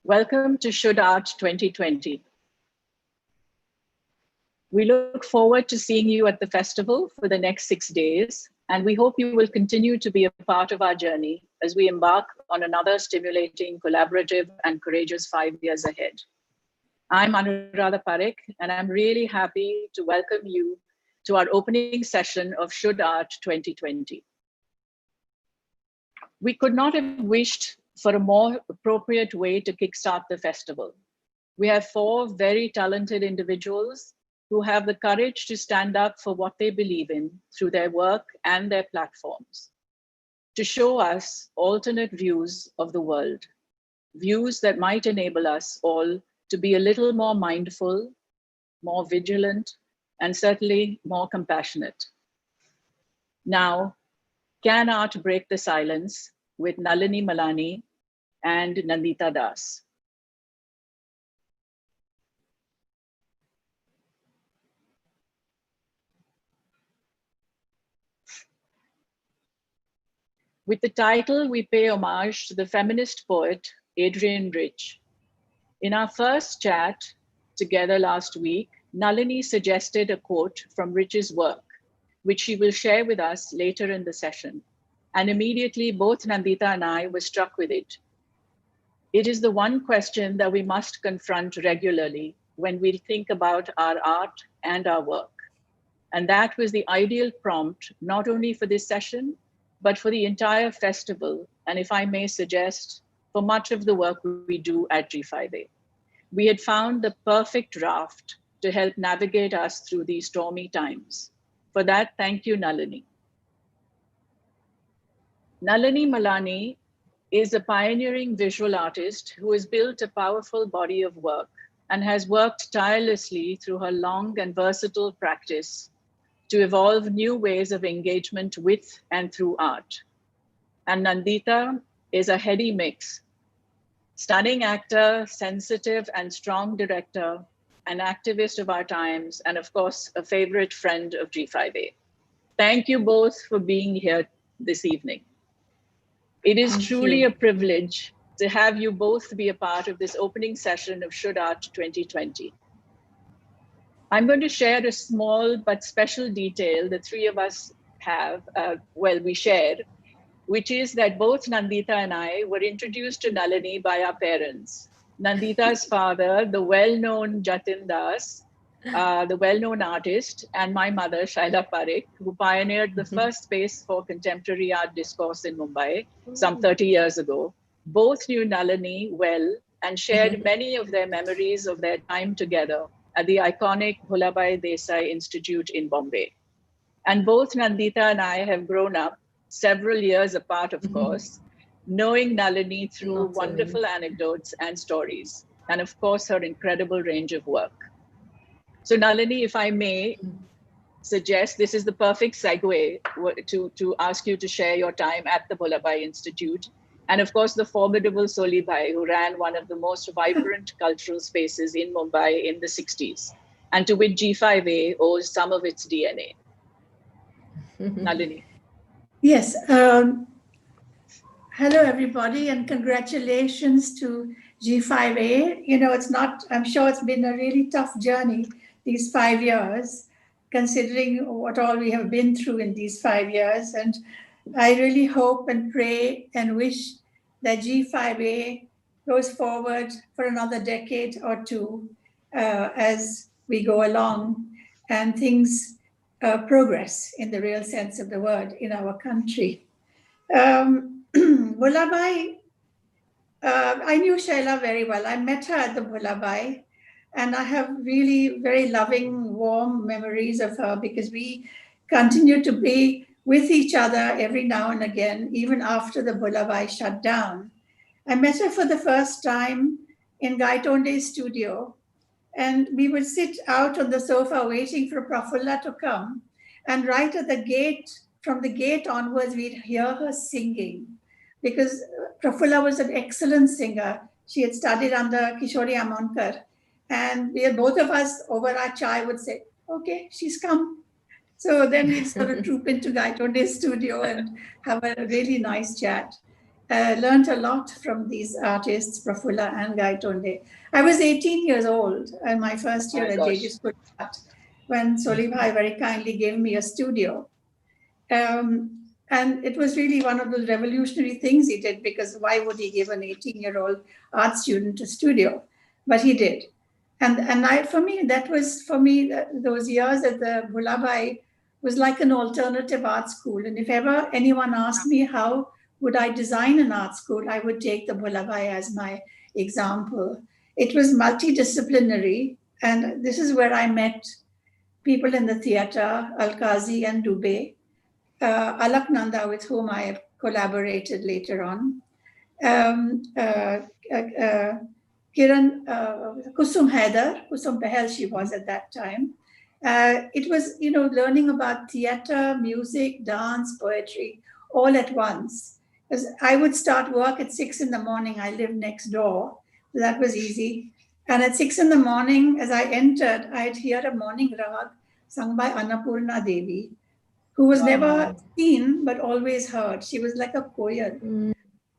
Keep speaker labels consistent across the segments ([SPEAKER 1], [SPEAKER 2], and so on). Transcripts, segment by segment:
[SPEAKER 1] Welcome to Should Art 2020. We look forward to seeing you at the festival for the next 6 days, and we hope you will continue to be a part of our journey as we embark on another stimulating, collaborative, and courageous 5 years ahead. I'm Anuradha Parikh, and I'm really happy to welcome you to our opening session of Should Art 2020. We could not have wished for a more appropriate way to kickstart the festival. We have 4 very talented individuals who have the courage to stand up for what they believe in through their work and their platforms, to show us alternate views of the world, views that might enable us all to be a little more mindful, more vigilant, and certainly more compassionate. Now, can art break the silence with Nalini Malani and Nandita Das? With the title, we pay homage to the feminist poet, Adrienne Rich. In our first chat together last week, Nalini suggested a quote from Rich's work, which she will share with us later in the session. And immediately, both Nandita and I were struck with it. It is the one question that we must confront regularly when we think about our art and our work. And that was the ideal prompt, not only for this session, but for the entire festival, and if I may suggest, for much of the work we do at G5A. We had found the perfect raft to help navigate us through these stormy times. For that, thank you, Nalini. Nalini Malani is a pioneering visual artist who has built a powerful body of work and has worked tirelessly through her long and versatile practice to evolve new ways of engagement with and through art. And Nandita is a heady mix, stunning actor, sensitive and strong director, an activist of our times, and of course, a favorite friend of G5A. Thank you both for being here this evening. It is truly a privilege to have you both be a part of this opening session of Should Art 2020. I'm going to share a small but special detail the 3 of us have, we shared, which is that both Nandita and I were introduced to Nalini by our parents. Nandita's father, the well-known Jatin Das, the well-known artist, and my mother, Shaila Parikh, who pioneered the first space for contemporary art discourse in Mumbai some 30 years ago. Both knew Nalini well and shared many of their memories of their time together at the iconic Bhulabhai Desai Institute in Bombay. And both Nandita and I have grown up, several years apart, of course, knowing Nalini through wonderful anecdotes and stories, and of course, her incredible range of work. So Nalini, if I may suggest, this is the perfect segue to ask you to share your time at the Bhulabhai Institute, and of course, the formidable Soli Bhai, who ran one of the most vibrant cultural spaces in Mumbai in the 60s, and to which G5A owes some of its DNA. Nalini.
[SPEAKER 2] Yes. Hello, everybody, and congratulations to G5A. You know, I'm sure it's been a really tough journey these 5 years, considering what all we have been through in these 5 years. And I really hope and pray and wish that G5A goes forward for another decade or 2 as we go along and things progress in the real sense of the word in our country. Bhulabhai, I knew Shaila very well. I met her at the Bhulabhai, and I have really very loving, warm memories of her because we continue to be with each other every now and again, even after the Bhulabhai shut down. I met her for the first time in Gaitonde's studio, and we would sit out on the sofa waiting for Prafulla to come. And right at the gate, from the gate onwards, we'd hear her singing because Prafulla was an excellent singer. She had studied under Kishori Amonkar. And both of us over our chai would say, okay, she's come. So then we'd sort of troop into Gaitonde's studio and have a really nice chat. learned a lot from these artists, Prafulla and Gaitonde. I was 18 years old in my first year
[SPEAKER 1] My
[SPEAKER 2] at JG
[SPEAKER 1] gosh.
[SPEAKER 2] School of Art when Solibhai very kindly gave me a studio. And it was really one of the revolutionary things he did, because why would he give an 18-year-old art student a studio? But he did. And for me, those years at the Bhulabai was like an alternative art school. And if ever anyone asked me how would I design an art school, I would take the Bhulabai as my example. It was multidisciplinary, and this is where I met people in the theater, Alkazi and Dubey, Alak Nanda, with whom I have collaborated later on, uh, uh, Kiran, Kusum Haider, Kusum Pahel she was at that time. It was, learning about theater, music, dance, poetry, all at once. Because I would start work at 6 in the morning. I lived next door, so that was easy. And at 6 in the morning, as I entered, I'd hear a morning rag sung by Annapurna Devi, who was never
[SPEAKER 3] Wow.
[SPEAKER 2] seen but always heard. She was like a koyal.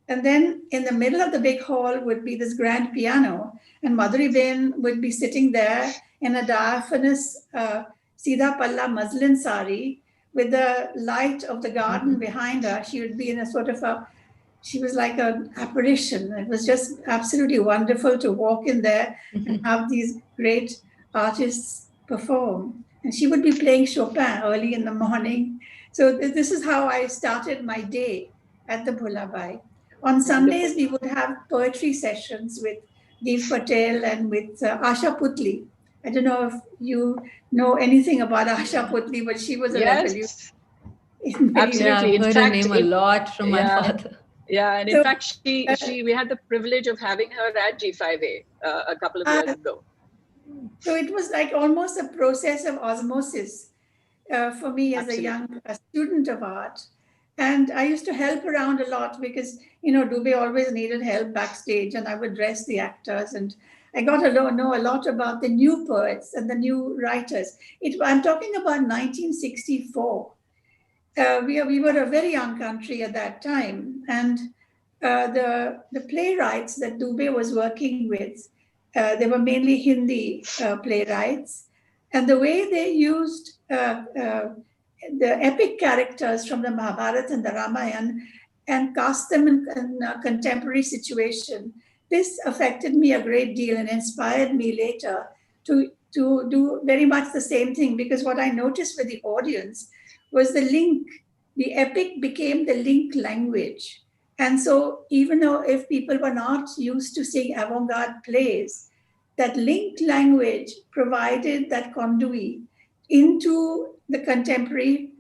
[SPEAKER 2] And then in the middle of the big hall would be this grand piano, and Madhuri Ben would be sitting there in a diaphanous Sida Palla muslin sari with the light of the garden behind her. She would be in a sort of she was like an apparition. It was just absolutely wonderful to walk in there and have these great artists perform. And she would be playing Chopin early in the morning. So this is how I started my day at the Bhulabai. On
[SPEAKER 1] Wonderful.
[SPEAKER 2] Sundays, we would have poetry sessions with Dev Patel and with Asha Putli. I don't know if you know anything about Asha Putli, but she was a revolution
[SPEAKER 1] Yes,
[SPEAKER 2] in many ways.
[SPEAKER 3] Yeah,
[SPEAKER 1] absolutely.
[SPEAKER 3] I've
[SPEAKER 1] In
[SPEAKER 3] heard her
[SPEAKER 1] fact,
[SPEAKER 3] name a lot from my
[SPEAKER 1] yeah,
[SPEAKER 3] father.
[SPEAKER 1] yeah, and in
[SPEAKER 2] So,
[SPEAKER 1] fact,
[SPEAKER 2] uh,
[SPEAKER 1] she we had the privilege of having her at G5A a couple of years
[SPEAKER 2] uh,
[SPEAKER 1] ago.
[SPEAKER 2] so it was like almost a process of osmosis for me as a
[SPEAKER 1] Absolutely.
[SPEAKER 2] young student of art. And I used to help around a lot because, Dubey always needed help backstage, and I would dress the actors. And I got to know a lot about the new poets and the new writers. I'm talking about 1964. We were a very young country at that time. And the playwrights that Dubey was working with, they were mainly Hindi playwrights. And the way they used the epic characters from the Mahabharata and the Ramayana and cast them in a contemporary situation, this affected me a great deal and inspired me later to do very much the same thing. Because what I noticed with the audience was the link. The epic became the link language. And so, even though if people were not used to seeing avant garde plays, that linked language provided that conduit into the contemporary,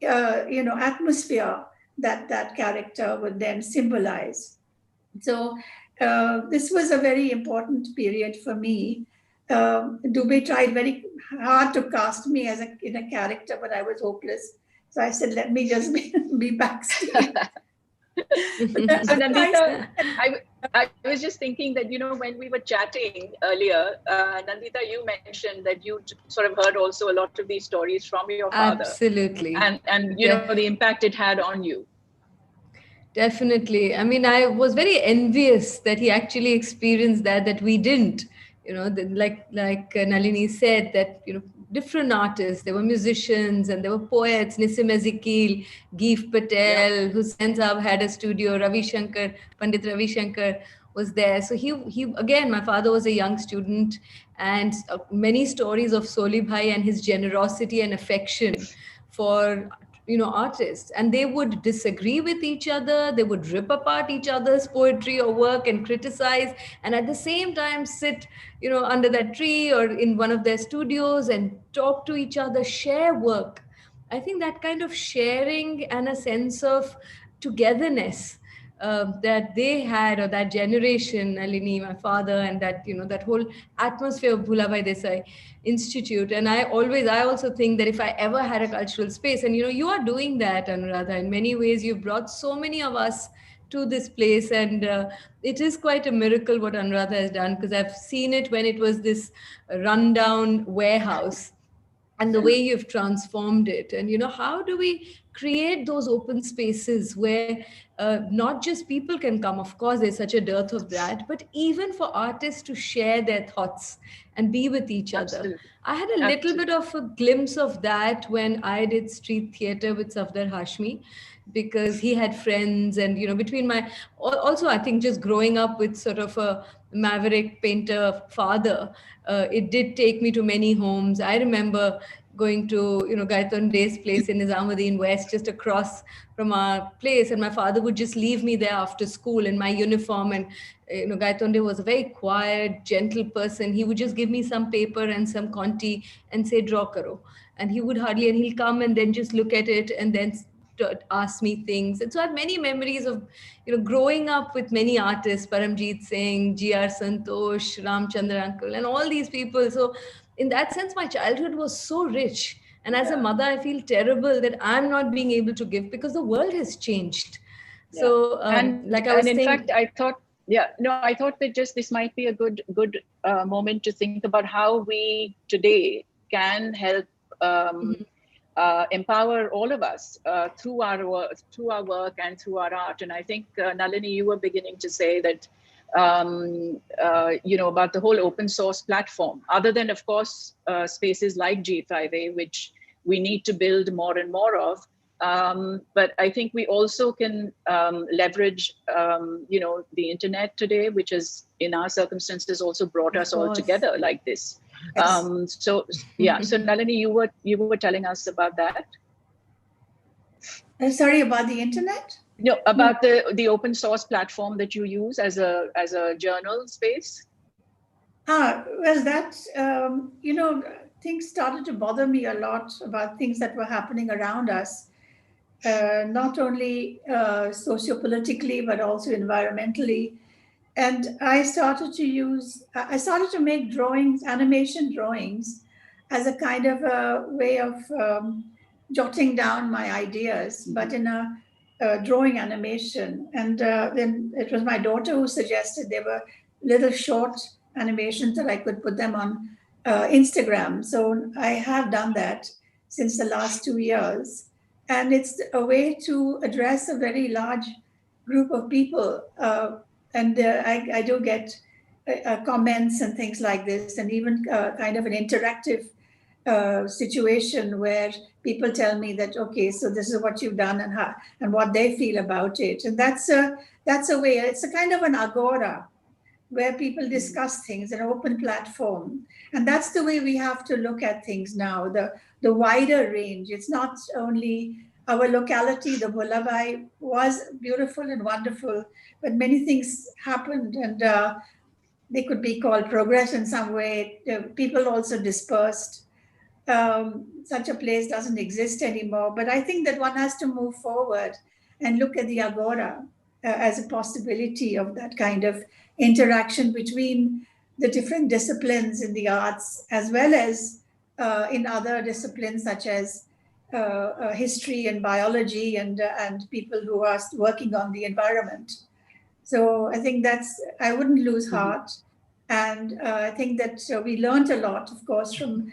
[SPEAKER 2] atmosphere that that character would then symbolize. So this was a very important period for me. Dubey tried very hard to cast me in a character, but I was hopeless. So I said, let me just be backstage. But
[SPEAKER 1] So
[SPEAKER 2] after I
[SPEAKER 1] Nandita,
[SPEAKER 3] Yeah.
[SPEAKER 1] I was just thinking that when we were chatting earlier, Nandita, you mentioned that you sort of heard also a lot of these stories from your father,
[SPEAKER 3] Absolutely.
[SPEAKER 1] and
[SPEAKER 3] Def-
[SPEAKER 1] the impact it had on you.
[SPEAKER 3] Definitely. I mean, I was very envious that he actually experienced that we didn't. Like Nalini said, that different artists. There were musicians and there were poets. Nissim Ezekiel, Geef
[SPEAKER 1] Yeah.
[SPEAKER 3] Patel, Hussain Saab had a studio. Pandit Ravi Shankar was there. So he again, my father was a young student, and many stories of Soli Bhai and his generosity and affection for artists, and they would disagree with each other, they would rip apart each other's poetry or work and criticize, and at the same time sit under that tree or in one of their studios and talk to each other, share work. I think that kind of sharing and a sense of togetherness that they had, or that generation, Nalini, my father, and that whole atmosphere of Bhulabhai Desai Institute. And I also think that if I ever had a cultural space, and you are doing that, Anuradha, in many ways, you've brought so many of us to this place, and it is quite a miracle what Anuradha has done, because I've seen it when it was this rundown warehouse, and the way you've transformed it. And how do we create those open spaces where not just people can come, of course, there's such a dearth of that, but even for artists to share their thoughts and be with each other.
[SPEAKER 1] Absolutely.
[SPEAKER 3] I had a little bit of a glimpse of that when I did street theater with Safdar Hashmi, because he had friends, and between my, also I think just growing up with sort of a maverick painter father, it did take me to many homes. I remember going to Gaitonde's place in Nizamuddin West, just across from our place, and my father would just leave me there after school in my uniform. And Gaitonde was a very quiet, gentle person. He would just give me some paper and some conti and say, draw karo. And he would hardly, and he'll come and then just look at it and then to ask me things. And so I have many memories of, growing up with many artists, Paramjeet Singh, G.R. Santosh, Ramchandra Uncle, and all these people. So in that sense, my childhood was so rich. And as a mother, I feel terrible that I'm not being able to give, because the world has changed.
[SPEAKER 1] Yeah.
[SPEAKER 3] So like I was
[SPEAKER 1] in
[SPEAKER 3] saying,
[SPEAKER 1] fact, I thought, I thought that just this might be a good moment to think about how we today can help empower all of us through our work and through our art. And I think, Nalini, you were beginning to say that, about the whole open source platform, other than, of course, spaces like G5A, which we need to build more and more of. But I think we also can leverage, the internet today, which has, in our circumstances, also brought us all together like this.
[SPEAKER 2] Yes.
[SPEAKER 1] So Nalini, you were telling us about that.
[SPEAKER 2] Sorry, about the internet?
[SPEAKER 1] No, about the open source platform that you use as a journal space.
[SPEAKER 2] Well, that things started to bother me a lot about things that were happening around us, not only sociopolitically but also environmentally. And I started to make drawings, animation drawings, as a kind of a way of jotting down my ideas, but in a drawing animation. And then it was my daughter who suggested there were little short animations that I could put them on Instagram. So I have done that since the last 2 years. And it's a way to address a very large group of people. And I do get comments and things like this, and even kind of an interactive situation where people tell me that, okay, so this is what you've done, and what they feel about it. And that's a way, it's a kind of an agora where people discuss things, an open platform. And that's the way we have to look at things now, the wider range. It's not only our locality. The Bhullabai was beautiful and wonderful, but many things happened, and they could be called progress in some way. People also dispersed. Such a place doesn't exist anymore. But I think that one has to move forward and look at the agora as a possibility of that kind of interaction between the different disciplines in the arts, as well as in other disciplines such as history and biology, and people who are working on the environment. So I think I wouldn't lose heart. And I think that we learned a lot, of course, from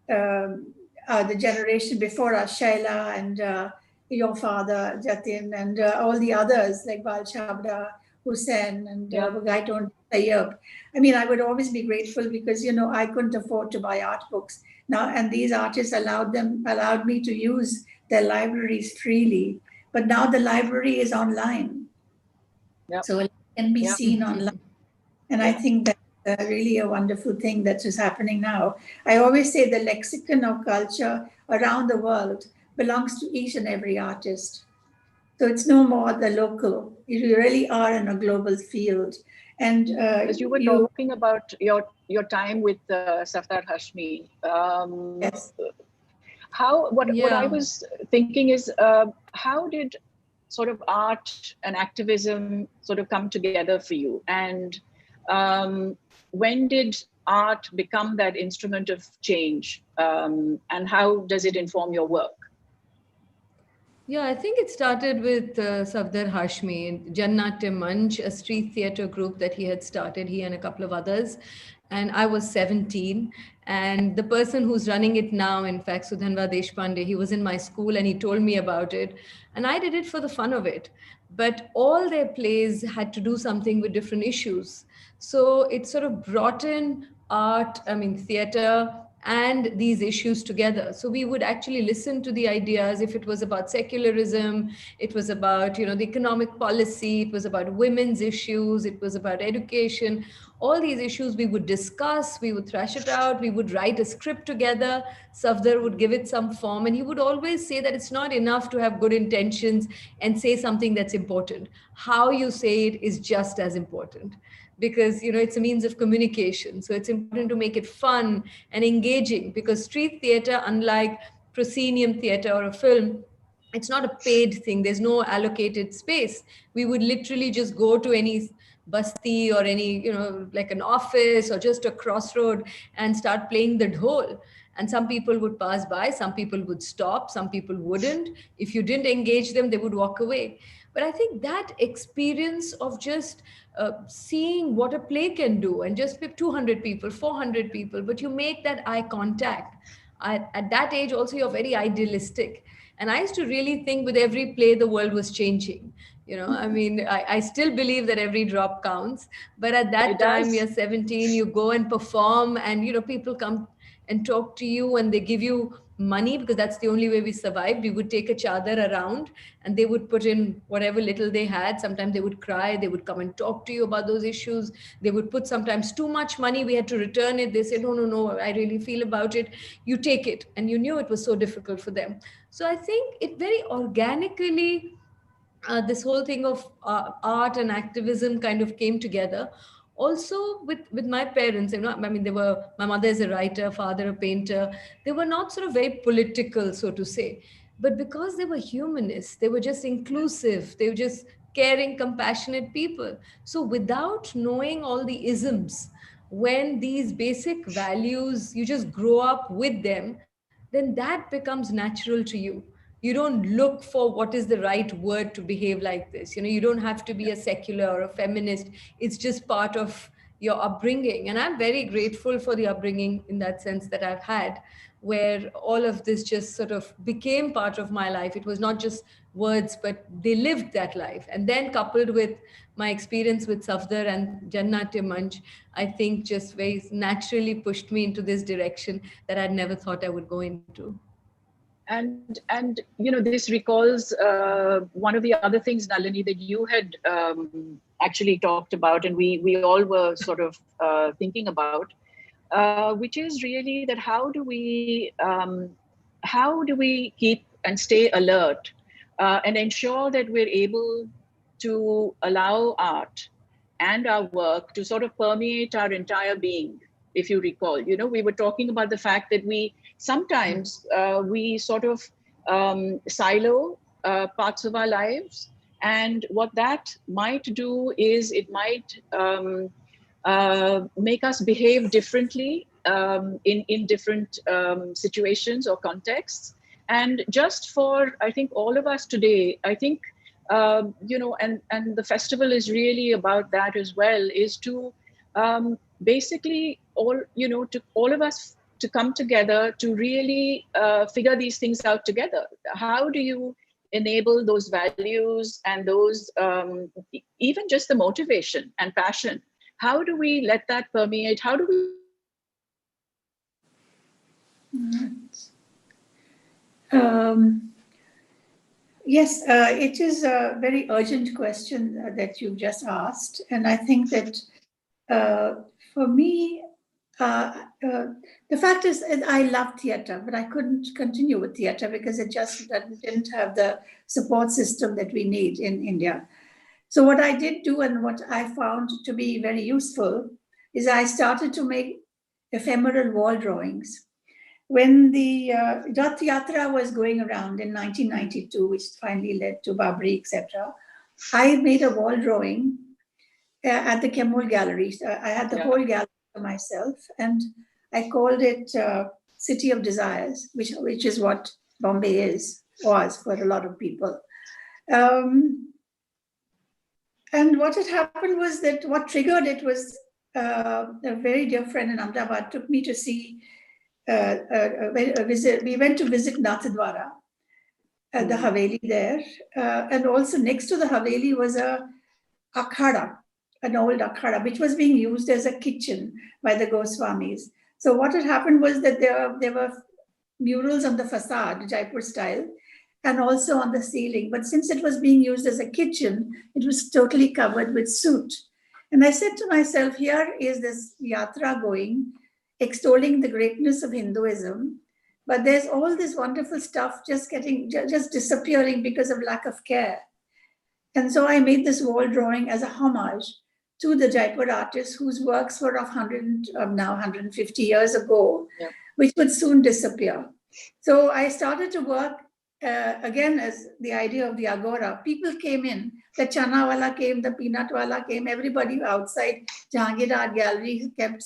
[SPEAKER 2] the generation before us, Shaila and your father, Jatin, and all the others like Bal Chabra, Hussain, and Gaiton Tayyab. I mean, I would always be grateful because, I couldn't afford to buy art books. Now, and these artists allowed me to use their libraries freely. But now the library is online. Yep. So it can be seen online. And I think that's really a wonderful thing that is happening now. I always say the lexicon of culture around the world belongs to each and every artist. So it's no more the local. You really are in a global field. And
[SPEAKER 1] as you were talking about your time with Safdar Hashmi,
[SPEAKER 2] yes.
[SPEAKER 1] What I was thinking is, how did sort of art and activism sort of come together for you? And when did art become that instrument of change? And how does it inform your work?
[SPEAKER 3] Yeah, I think it started with Safdar Hashmi, Jannat Manch, a street theater group that he had started, he and a couple of others. And I was 17. And the person who's running it now, in fact, Sudhanva Deshpande, he was in my school and he told me about it. And I did it for the fun of it. but all their plays had to do something with different issues. So it sort of brought in art, I mean, theater, and these issues together. So we would actually listen to the ideas. If it was about secularism, it was about, the economic policy, it was about women's issues, it was about education, all these issues we would discuss, we would thrash it out, we would write a script together. Safdar would give it some form, and he would always say that it's not enough to have good intentions and say something that's important. How you say it is just as important, because it's a means of communication. So it's important to make it fun and engaging, because street theater, unlike proscenium theater or a film, it's not a paid thing. There's no allocated space. We would literally just go to any basti or any, like an office or just a crossroad and start playing the dhol. And some people would pass by, some people would stop, some people wouldn't. If you didn't engage them, they would walk away. But I think that experience of just seeing what a play can do, and just with 200 people, 400 people, but you make that eye contact. At that age, also, you're very idealistic. And I used to really think with every play, the world was changing. I mean, I still believe that every drop counts. But at that
[SPEAKER 1] It
[SPEAKER 3] time, you're
[SPEAKER 1] does.
[SPEAKER 3] 17, you go and perform, and, people come and talk to you, and they give you money, because that's the only way we survived. We would take a chadar around, and they would put in whatever little they had. Sometimes they would cry, they would come and talk to you about those issues. They would put sometimes too much money, we had to return it. They said, no, no, no, I really feel about it. You take it. And you knew it was so difficult for them. So I think it very organically, this whole thing of art and activism kind of came together. Also with my parents, I mean, they were, my mother is a writer, father a painter. They were not sort of very political, so to say, but because they were humanists, they were just inclusive, they were just caring, compassionate people. So without knowing all the isms, when these basic values, you just grow up with them, then that becomes natural to you. You don't look for what is the right word to behave like this. You don't have to be a secular or a feminist. It's just part of your upbringing. And I'm very grateful for the upbringing in that sense that I've had, where all of this just sort of became part of my life. It was not just words, but they lived that life. And then coupled with my experience with Safdar and Jannat Manch, I think just very naturally pushed me into this direction that I'd never thought I would go into.
[SPEAKER 1] And this recalls one of the other things, Nalini, that you had actually talked about, and we all were sort of thinking about, which is really that how do we keep and stay alert and ensure that we're able to allow art and our work to sort of permeate our entire being. If you recall, we were talking about the fact that we sometimes we sort of silo parts of our lives, and what that might do is it might make us behave differently in different situations or contexts. And just for, I think, all of us today, I think, and the festival is really about that as well, is to basically to all of us to come together to really figure these things out together. How do you enable those values and those, even just the motivation and passion? How do we let that permeate? How do we?
[SPEAKER 2] Yes, it is a very urgent question that you've just asked. And I think that for me, the fact is that I love theatre, but I couldn't continue with theatre because it just didn't have the support system that we need in India. So what I did do, and what I found to be very useful, is I started to make ephemeral wall drawings. When the Rath Yatra was going around in 1992, which finally led to Babri, etc., I made a wall drawing at the Kemul Gallery. I had the whole gallery for myself, and I called it City of Desires, which is what Bombay was for a lot of people. And what had happened was that what triggered it was a very dear friend in Ahmedabad took me to see a visit. We went to visit Nathdwara, the Haveli there. And also next to the Haveli was a akhada, an old akhada, which was being used as a kitchen by the Goswamis. So what had happened was that there were murals on the facade, Jaipur style, and also on the ceiling. But since it was being used as a kitchen, it was totally covered with soot. And I said to myself, here is this yatra going, extolling the greatness of Hinduism, but there's all this wonderful stuff just disappearing because of lack of care. And so I made this wall drawing as a homage to the Jaipur artists whose works were of 150 years ago, which would soon disappear. So I started to work again as the idea of the agora. People came in, the chana wala came, the peanut wala came, everybody outside Jahangir Art Gallery kept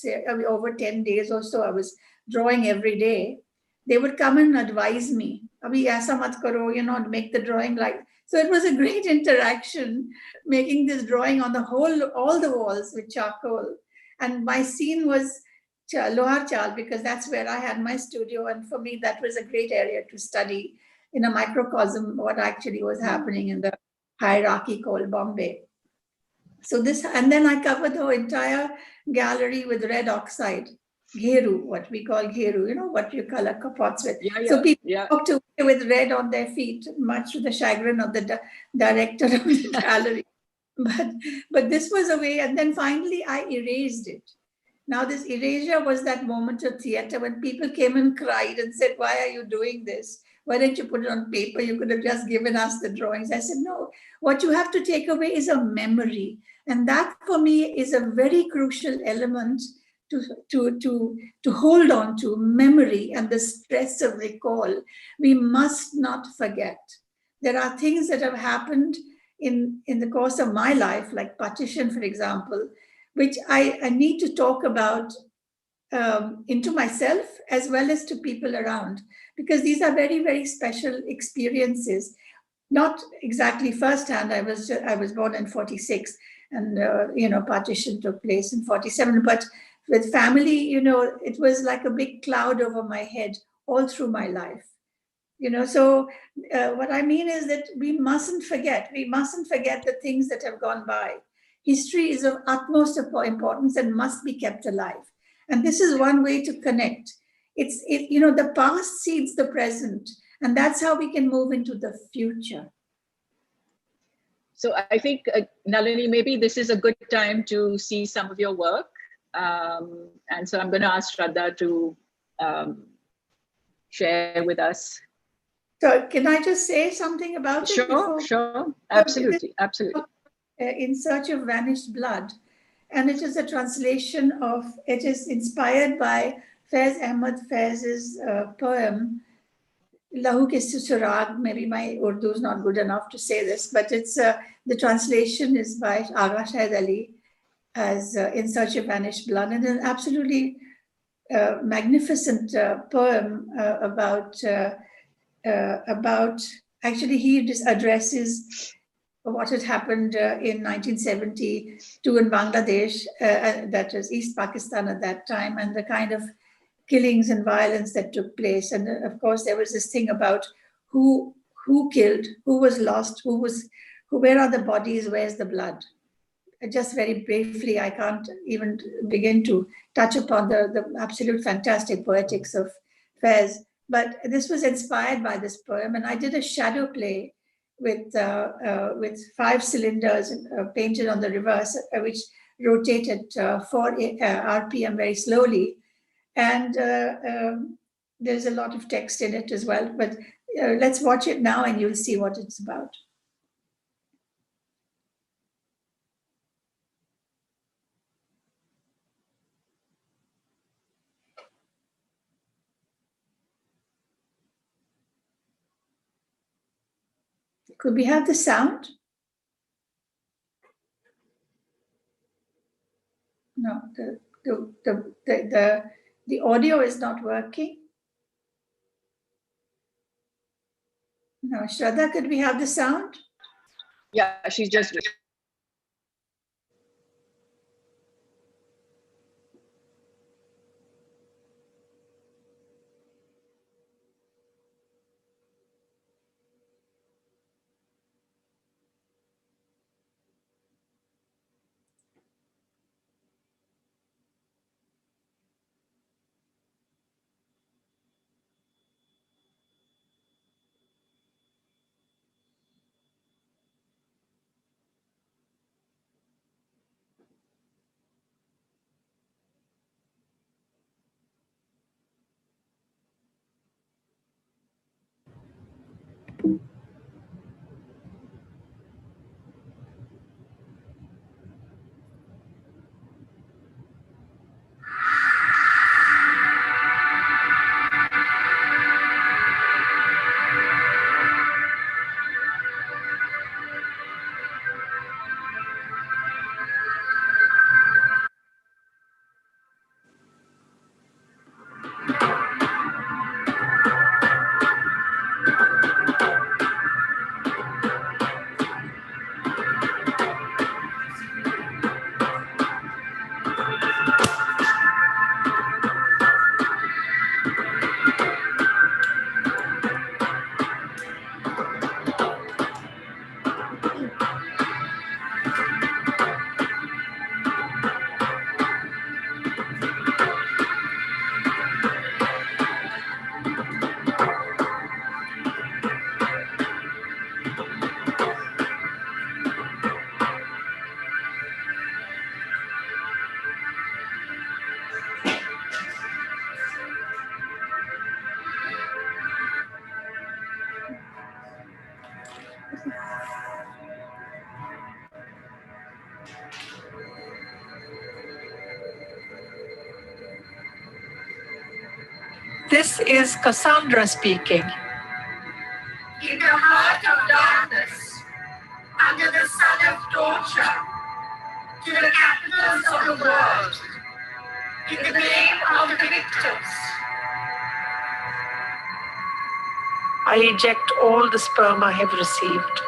[SPEAKER 2] over 10 days or so. I was drawing every day. They would come and advise me, abhi aisa mat karo, make the drawing like. So it was a great interaction, making this drawing on all the walls with charcoal. And my scene was Lohar Chal, because that's where I had my studio. And for me, that was a great area to study in a microcosm what actually was happening in the hierarchy called Bombay. So and then I covered the entire gallery with red oxide, gheru, what we call gheru, what you color pots with. So people walked away with red on their feet, much to the chagrin of the director of the gallery. But this was a way, and then finally I erased it. Now this erasure was that moment of theater when people came and cried and said, why are you doing this? Why didn't you put it on paper? You could have just given us the drawings. I said, no, what you have to take away is a memory. And that for me is a very crucial element to hold on to, memory and the stress of recall. We must not forget. There are things that have happened in the course of my life, like partition, for example, which I need to talk about into myself as well as to people around, because these are very, very special experiences. Not exactly firsthand. I was born in 46, and partition took place in 47. But with family, it was like a big cloud over my head all through my life. So what I mean is that we mustn't forget. We mustn't forget the things that have gone by. History is of utmost importance and must be kept alive. And this is one way to connect. The past seeds the present, and that's how we can move into the future.
[SPEAKER 1] So I think, Nalini, maybe this is a good time to see some of your work. And so I'm going to ask Shraddha to share with us.
[SPEAKER 2] So can I just say something about it?
[SPEAKER 1] Sure. Absolutely.
[SPEAKER 2] In Search of Vanished Blood. And it is a translation it is inspired by Faiz Ahmad Faiz's poem, Lahu Ke Surag. Maybe my Urdu is not good enough to say this, but it's the translation is by Agha Shahid Ali as In Search of Vanished Blood. And an absolutely magnificent poem about actually he just addresses what had happened in 1972 in Bangladesh, that was East Pakistan at that time, and the kind of killings and violence that took place. And of course, there was this thing about who killed, who was lost, where are the bodies, where's the blood? Just very briefly, I can't even begin to touch upon the absolute fantastic poetics of Faiz. But this was inspired by this poem, and I did a shadow play with 5 cylinders painted on the reverse, which rotated 4 RPM very slowly. And there's a lot of text in it as well. But let's watch it now and you'll see what it's about. Could we have the sound? No, the audio is not working. No, Shraddha, could we have the sound?
[SPEAKER 1] Yeah, she's just.
[SPEAKER 4] This is Cassandra speaking.
[SPEAKER 5] In the heart of darkness, under the sun of torture, to the capitals of the world, in the name of the victims.
[SPEAKER 4] I eject all the sperm I have received.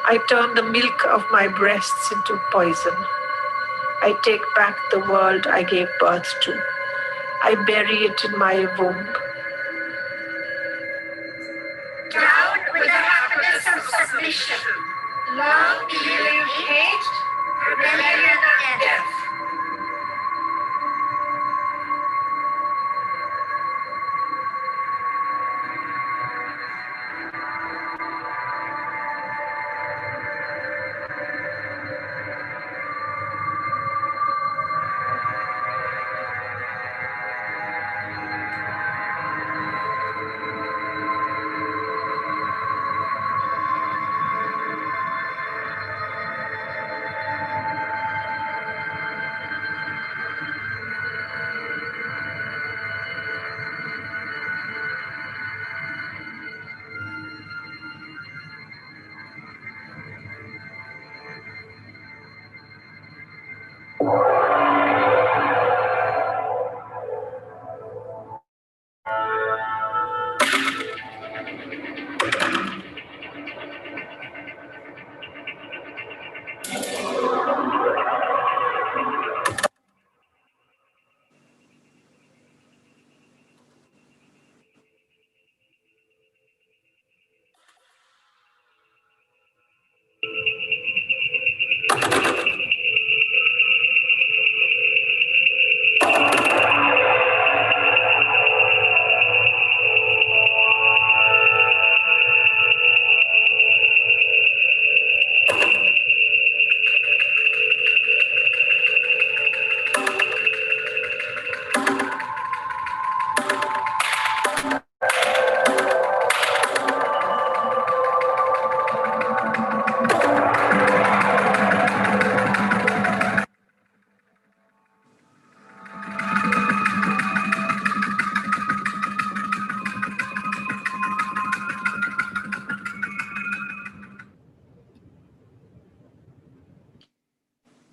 [SPEAKER 4] I turn the milk of my breasts into poison. I take back the world I gave birth to. I bury it in my womb.
[SPEAKER 5] Down with the happiness of submission, long dealing hate, rebellion and death.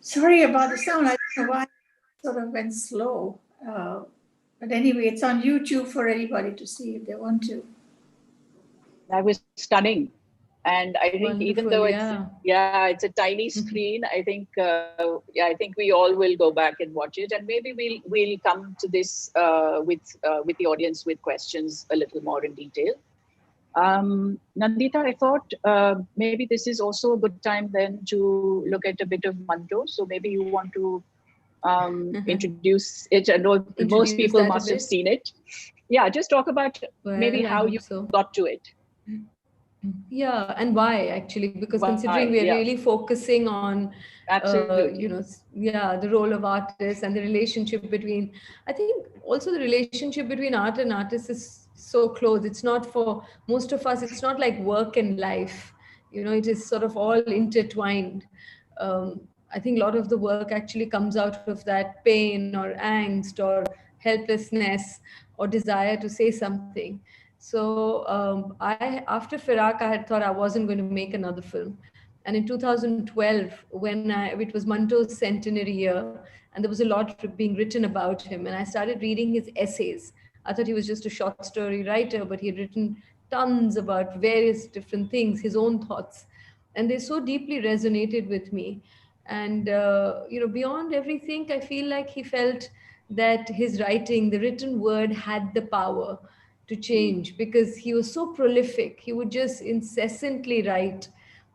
[SPEAKER 2] Sorry about the sound. I don't know why it sort of went slow. But anyway, it's on YouTube for anybody to see if they want to.
[SPEAKER 1] That was stunning. And I think even though it's a tiny screen, I think I think we all will go back and watch it, and maybe we'll come to this with the audience with questions a little more in detail. Nandita, I thought maybe this is also a good time then to look at a bit of Manto. So maybe you want to introduce it. I know most people must have seen it. Yeah, just talk about maybe how you got to it.
[SPEAKER 3] Yeah, and why actually? Because
[SPEAKER 1] Why?
[SPEAKER 3] considering we are
[SPEAKER 1] Yeah,
[SPEAKER 3] really focusing on,
[SPEAKER 1] absolutely.
[SPEAKER 3] yeah, the role of artists and the relationship between, I think also the relationship between art and artists is so close. It's not for most of us, it's not like work and life, it is sort of all intertwined. I think a lot of the work actually comes out of that pain or angst or helplessness or desire to say something. So after Firak, I had thought I wasn't going to make another film. And in 2012, it was Manto's centenary year, and there was a lot being written about him, and I started reading his essays. I thought he was just a short story writer, but he had written tons about various different things, his own thoughts, and they so deeply resonated with me. And beyond everything, I feel like he felt that his writing, the written word, had the power to change because he was so prolific. He would just incessantly write,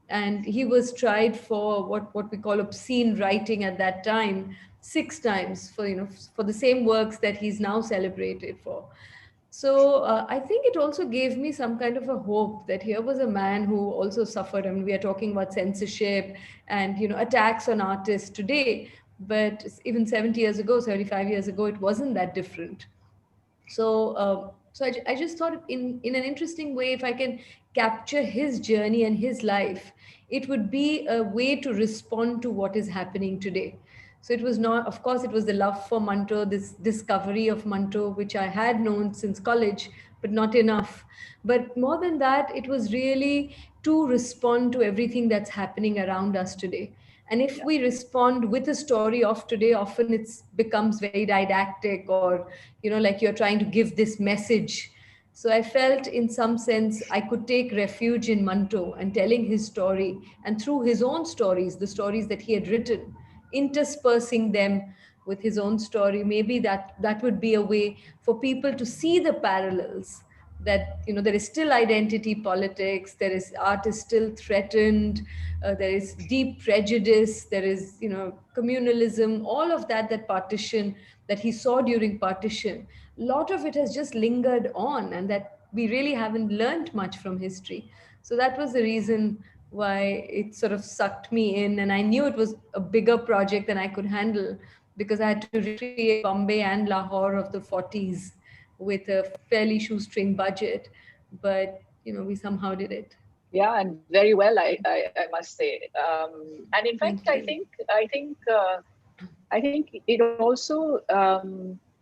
[SPEAKER 3] and he was tried for what we call obscene writing at that time 6 times for for the same works that he's now celebrated for. So I think it also gave me some kind of a hope that here was a man who also suffered. I mean, we are talking about censorship and attacks on artists today, but even 70 years ago, 75 years ago, it wasn't that different. So I just thought in an interesting way, if I can capture his journey and his life, it would be a way to respond to what is happening today. So it was not, of course, it was the love for Manto, this discovery of Manto, which I had known since college, but not enough. But more than that, it was really to respond to everything that's happening around us today. And if
[SPEAKER 1] Yeah.
[SPEAKER 3] we respond with a story of today, often it becomes very didactic, or like you're trying to give this message. So I felt in some sense I could take refuge in Manto and telling his story, and through his own stories, the stories that he had written, interspersing them with his own story. Maybe that would be a way for people to see the parallels, that there is still identity politics, there is art is still threatened, there is deep prejudice, there is communalism, all of that partition that he saw during partition, a lot of it has just lingered on, and that we really haven't learned much from history. So that was the reason why it sort of sucked me in, and I knew it was a bigger project than I could handle, because I had to recreate Bombay and Lahore of the 40s with a fairly shoestring budget, but we somehow did it.
[SPEAKER 1] Yeah, and very well, I must say. And in fact,
[SPEAKER 3] Thank you.
[SPEAKER 1] I think it also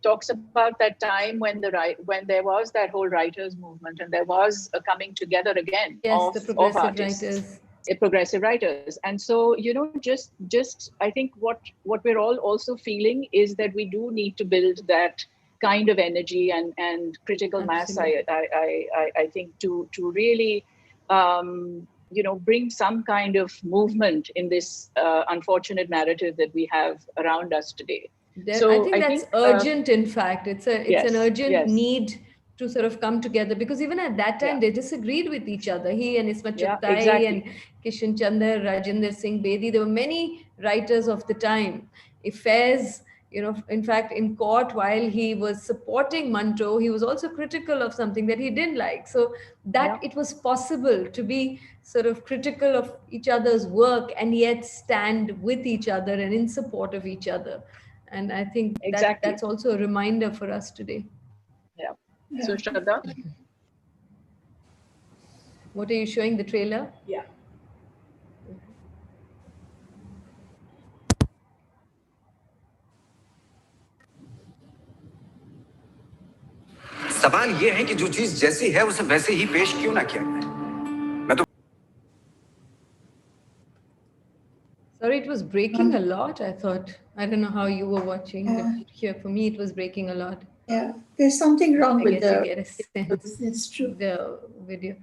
[SPEAKER 1] talks about that time when when there was that whole writers movement, and there was a coming together again
[SPEAKER 3] Yes, the
[SPEAKER 1] of
[SPEAKER 3] progressive
[SPEAKER 1] artists,
[SPEAKER 3] writers.
[SPEAKER 1] progressive writers. And so just I think what we're all also feeling is that we do need to build that kind of energy and critical mass.
[SPEAKER 3] Absolutely.
[SPEAKER 1] I think to really bring some kind of movement in this unfortunate narrative that we have around us today.
[SPEAKER 3] I
[SPEAKER 1] So
[SPEAKER 3] think
[SPEAKER 1] I
[SPEAKER 3] that's
[SPEAKER 1] think
[SPEAKER 3] urgent. In fact, it's an
[SPEAKER 1] yes,
[SPEAKER 3] urgent
[SPEAKER 1] yes,
[SPEAKER 3] need to sort of come together, because even at that time
[SPEAKER 1] yeah,
[SPEAKER 3] they disagreed with each other. He and Ismat
[SPEAKER 1] yeah,
[SPEAKER 3] Chugtai and
[SPEAKER 1] exactly,
[SPEAKER 3] Kishan Chandra, Rajinder Singh Bedi. There were many writers of the time. Faiz, in fact, in court, while he was supporting Manto, he was also critical of something that he didn't like. So that
[SPEAKER 1] yeah,
[SPEAKER 3] it was possible to be sort of critical of each other's work and yet stand with each other and in support of each other. And I think that
[SPEAKER 1] exactly,
[SPEAKER 3] that's also a reminder for us today.
[SPEAKER 1] yeah. So
[SPEAKER 2] Yeah.
[SPEAKER 1] Shraddha,
[SPEAKER 3] What are you showing, the trailer?
[SPEAKER 1] yeah,
[SPEAKER 5] सवाल ये है कि जो चीज जैसी है उसे वैसे ही पेश क्यों ना किया जाए मैं तो
[SPEAKER 3] Sorry, it was breaking a lot. I thought, I don't know how you were watching, but
[SPEAKER 2] Yeah.
[SPEAKER 3] here for me it was breaking a lot.
[SPEAKER 2] Yeah. There's something wrong
[SPEAKER 3] I
[SPEAKER 2] with
[SPEAKER 3] guess you
[SPEAKER 2] the.
[SPEAKER 3] get a sense,
[SPEAKER 2] It's true.
[SPEAKER 3] the video.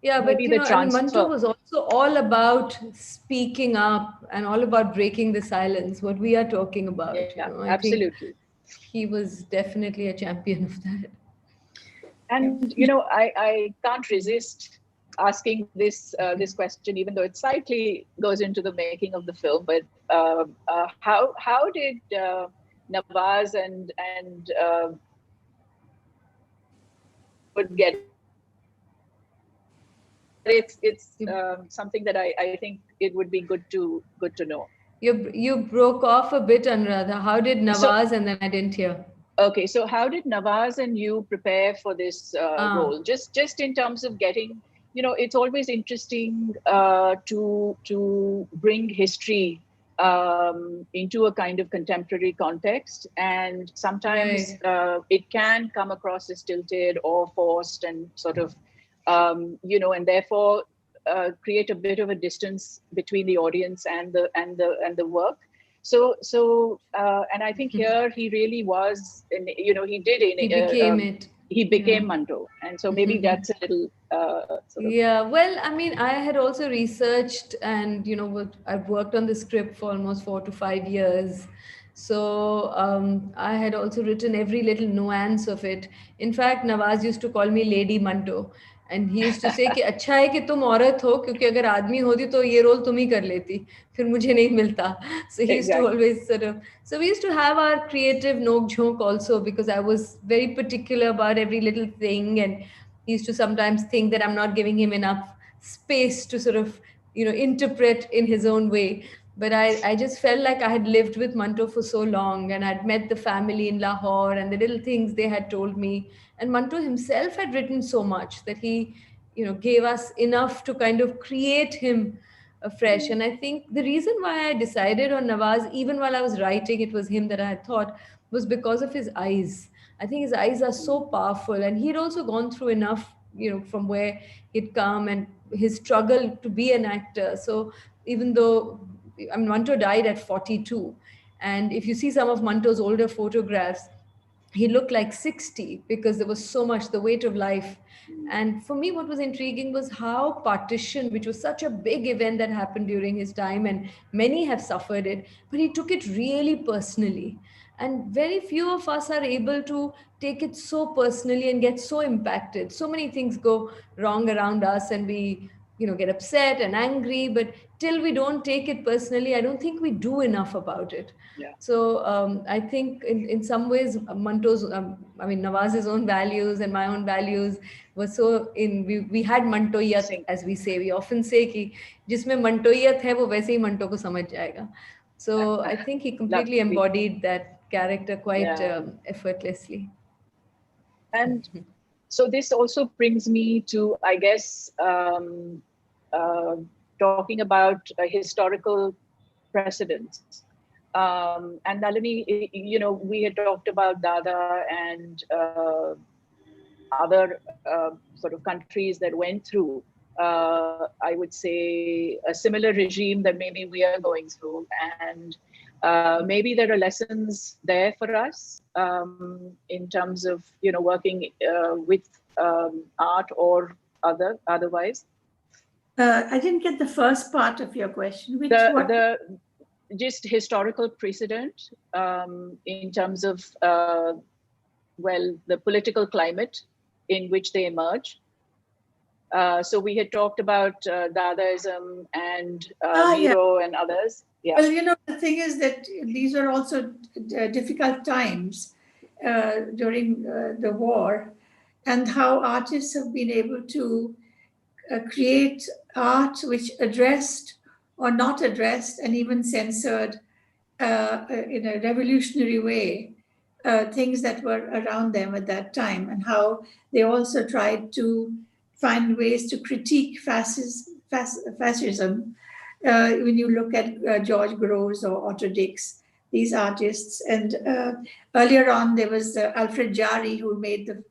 [SPEAKER 3] Yeah, but
[SPEAKER 1] maybe the
[SPEAKER 3] I mean, Manto
[SPEAKER 1] transfer.
[SPEAKER 3] was also all about speaking up and all about breaking the silence, what we are talking
[SPEAKER 1] Yeah,
[SPEAKER 3] about. I think
[SPEAKER 1] absolutely.
[SPEAKER 3] he was definitely a champion of that.
[SPEAKER 2] Yeah.
[SPEAKER 1] And I can't resist asking this question, even though it slightly goes into the making of the film. But how did Nawaz and would get it's something that I think it would be good to know.
[SPEAKER 3] You broke off a bit, Anuradha. How did Nawaz, and then I didn't hear.
[SPEAKER 1] Okay, so how did Nawaz and you prepare for this role? Just in terms of getting, it's always interesting to bring history into a kind of contemporary context, and sometimes it can come across as tilted or forced and sort of, and therefore create a bit of a distance between the audience and the work. So and I think here he really was, he did
[SPEAKER 3] He became it.
[SPEAKER 1] He became Manto, and so maybe that's a little sort of.
[SPEAKER 3] Yeah, well, I mean, I had also researched, and I've worked on the script for almost 4 to 5 years. So I had also written every little nuance of it. In fact, Nawaz used to call me Lady Manto, and he used to say कि अच्छा है कि तुम औरत हो, क्योंकि अगर आदमी होती तो ये रोल तुम ही कर लेती, फिर मुझे नहीं मिलता. So he used to always sort of. So we used to have our creative nok jhonk also, because I was very particular about every little thing, and he used to sometimes think that I'm not giving him enough space to sort of, interpret in his own way. But I just felt like I had lived with Manto for so long, and I'd met the family in Lahore and the little things they had told me. And Manto himself had written so much that he, gave us enough to kind of create him afresh. And I think the reason why I decided on Nawaz, even while I was writing, it was him that I had thought, was because of his eyes. I think his eyes are so powerful, and he'd also gone through enough, from where he'd come and his struggle to be an actor. So even though, I mean, Manto died at 42, and if you see some of Manto's older photographs, he looked like 60 because there was so much, the weight of life. And for me, what was intriguing was how partition, which was such a big event that happened during his time, and many have suffered it, but he took it really personally. And very few of us are able to take it so personally and get so impacted. So many things go wrong around us, and we, get upset and angry, but till we don't take it personally, I don't think we do enough about it.
[SPEAKER 1] Yeah.
[SPEAKER 3] So I think in some ways, Manto's, Nawaz's own values and my own values were so we had Mantoiyat, as we say. We often say कि जिसमें Mantoiyat है वो वैसे ही Manto को समझ जाएगा. So I think he completely embodied that character quite effortlessly.
[SPEAKER 1] And so this also brings me to, I guess, talking about historical precedents. And Nalini, we had talked about Dada and other sort of countries that went through, I would say, a similar regime that maybe we are going through. And maybe there are lessons there for us in terms of, working with art or otherwise.
[SPEAKER 2] I didn't get the first part of your question.
[SPEAKER 1] Just historical precedent in terms of, the political climate in which they emerge. So we had talked about Dadaism and Miro and others. Yeah.
[SPEAKER 2] Well, the thing is that these are also difficult times during the war, and how artists have been able to create art which addressed or not addressed and even censored in a revolutionary way things that were around them at that time, and how they also tried to find ways to critique fascism. When you look at George Groves or Otto Dix, these artists. And earlier on, there was Alfred Jarry, who wrote the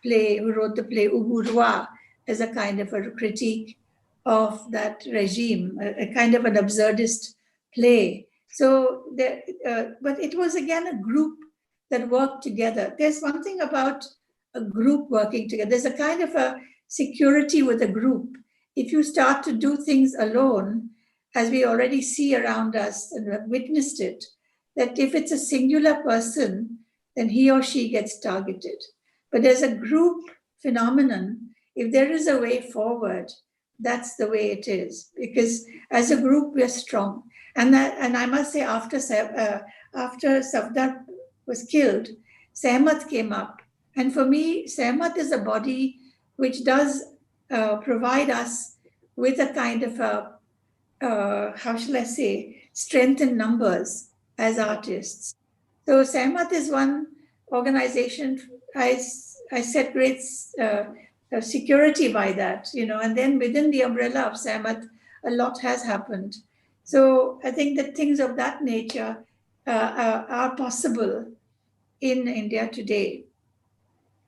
[SPEAKER 2] play Ubu as a kind of a critique of that regime, a kind of an absurdist play. So, but it was again a group that worked together. There's one thing about a group working together. There's a kind of a security with a group. If you start to do things alone, as we already see around us and have witnessed it, that if it's a singular person, then he or she gets targeted. But as a group phenomenon, if there is a way forward, that's the way it is. Because as a group, we're strong. And I must say, after Safdar was killed, Sehmat came up. And for me, Sehmat is a body which does provide us with a kind of a, how shall I say, strength in numbers as artists. So Sehmat is one organization. I set great security by that, and then within the umbrella of Sehmat, a lot has happened. So I think that things of that nature are possible in India today.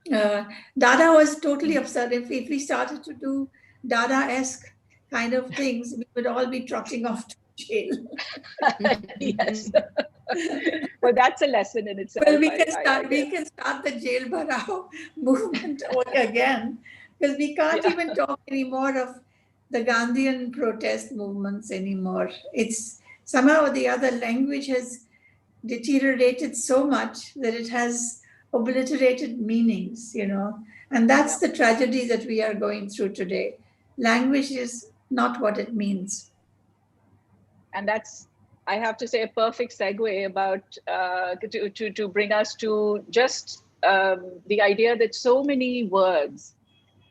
[SPEAKER 2] Dada was totally absurd. If we started to do Dada-esque kind of things, we would all be trotting off to jail.
[SPEAKER 1] Yes. Well, that's a lesson in itself.
[SPEAKER 2] Well, we can start the jail barao movement again, because we can't even talk anymore of the Gandhian protest movements anymore. It's somehow or the other, language has deteriorated so much that it has obliterated meanings, and that's the tragedy that we are going through today. Language is not what it means.
[SPEAKER 1] And that's, I have to say, a perfect segue about to bring us to just the idea that so many words,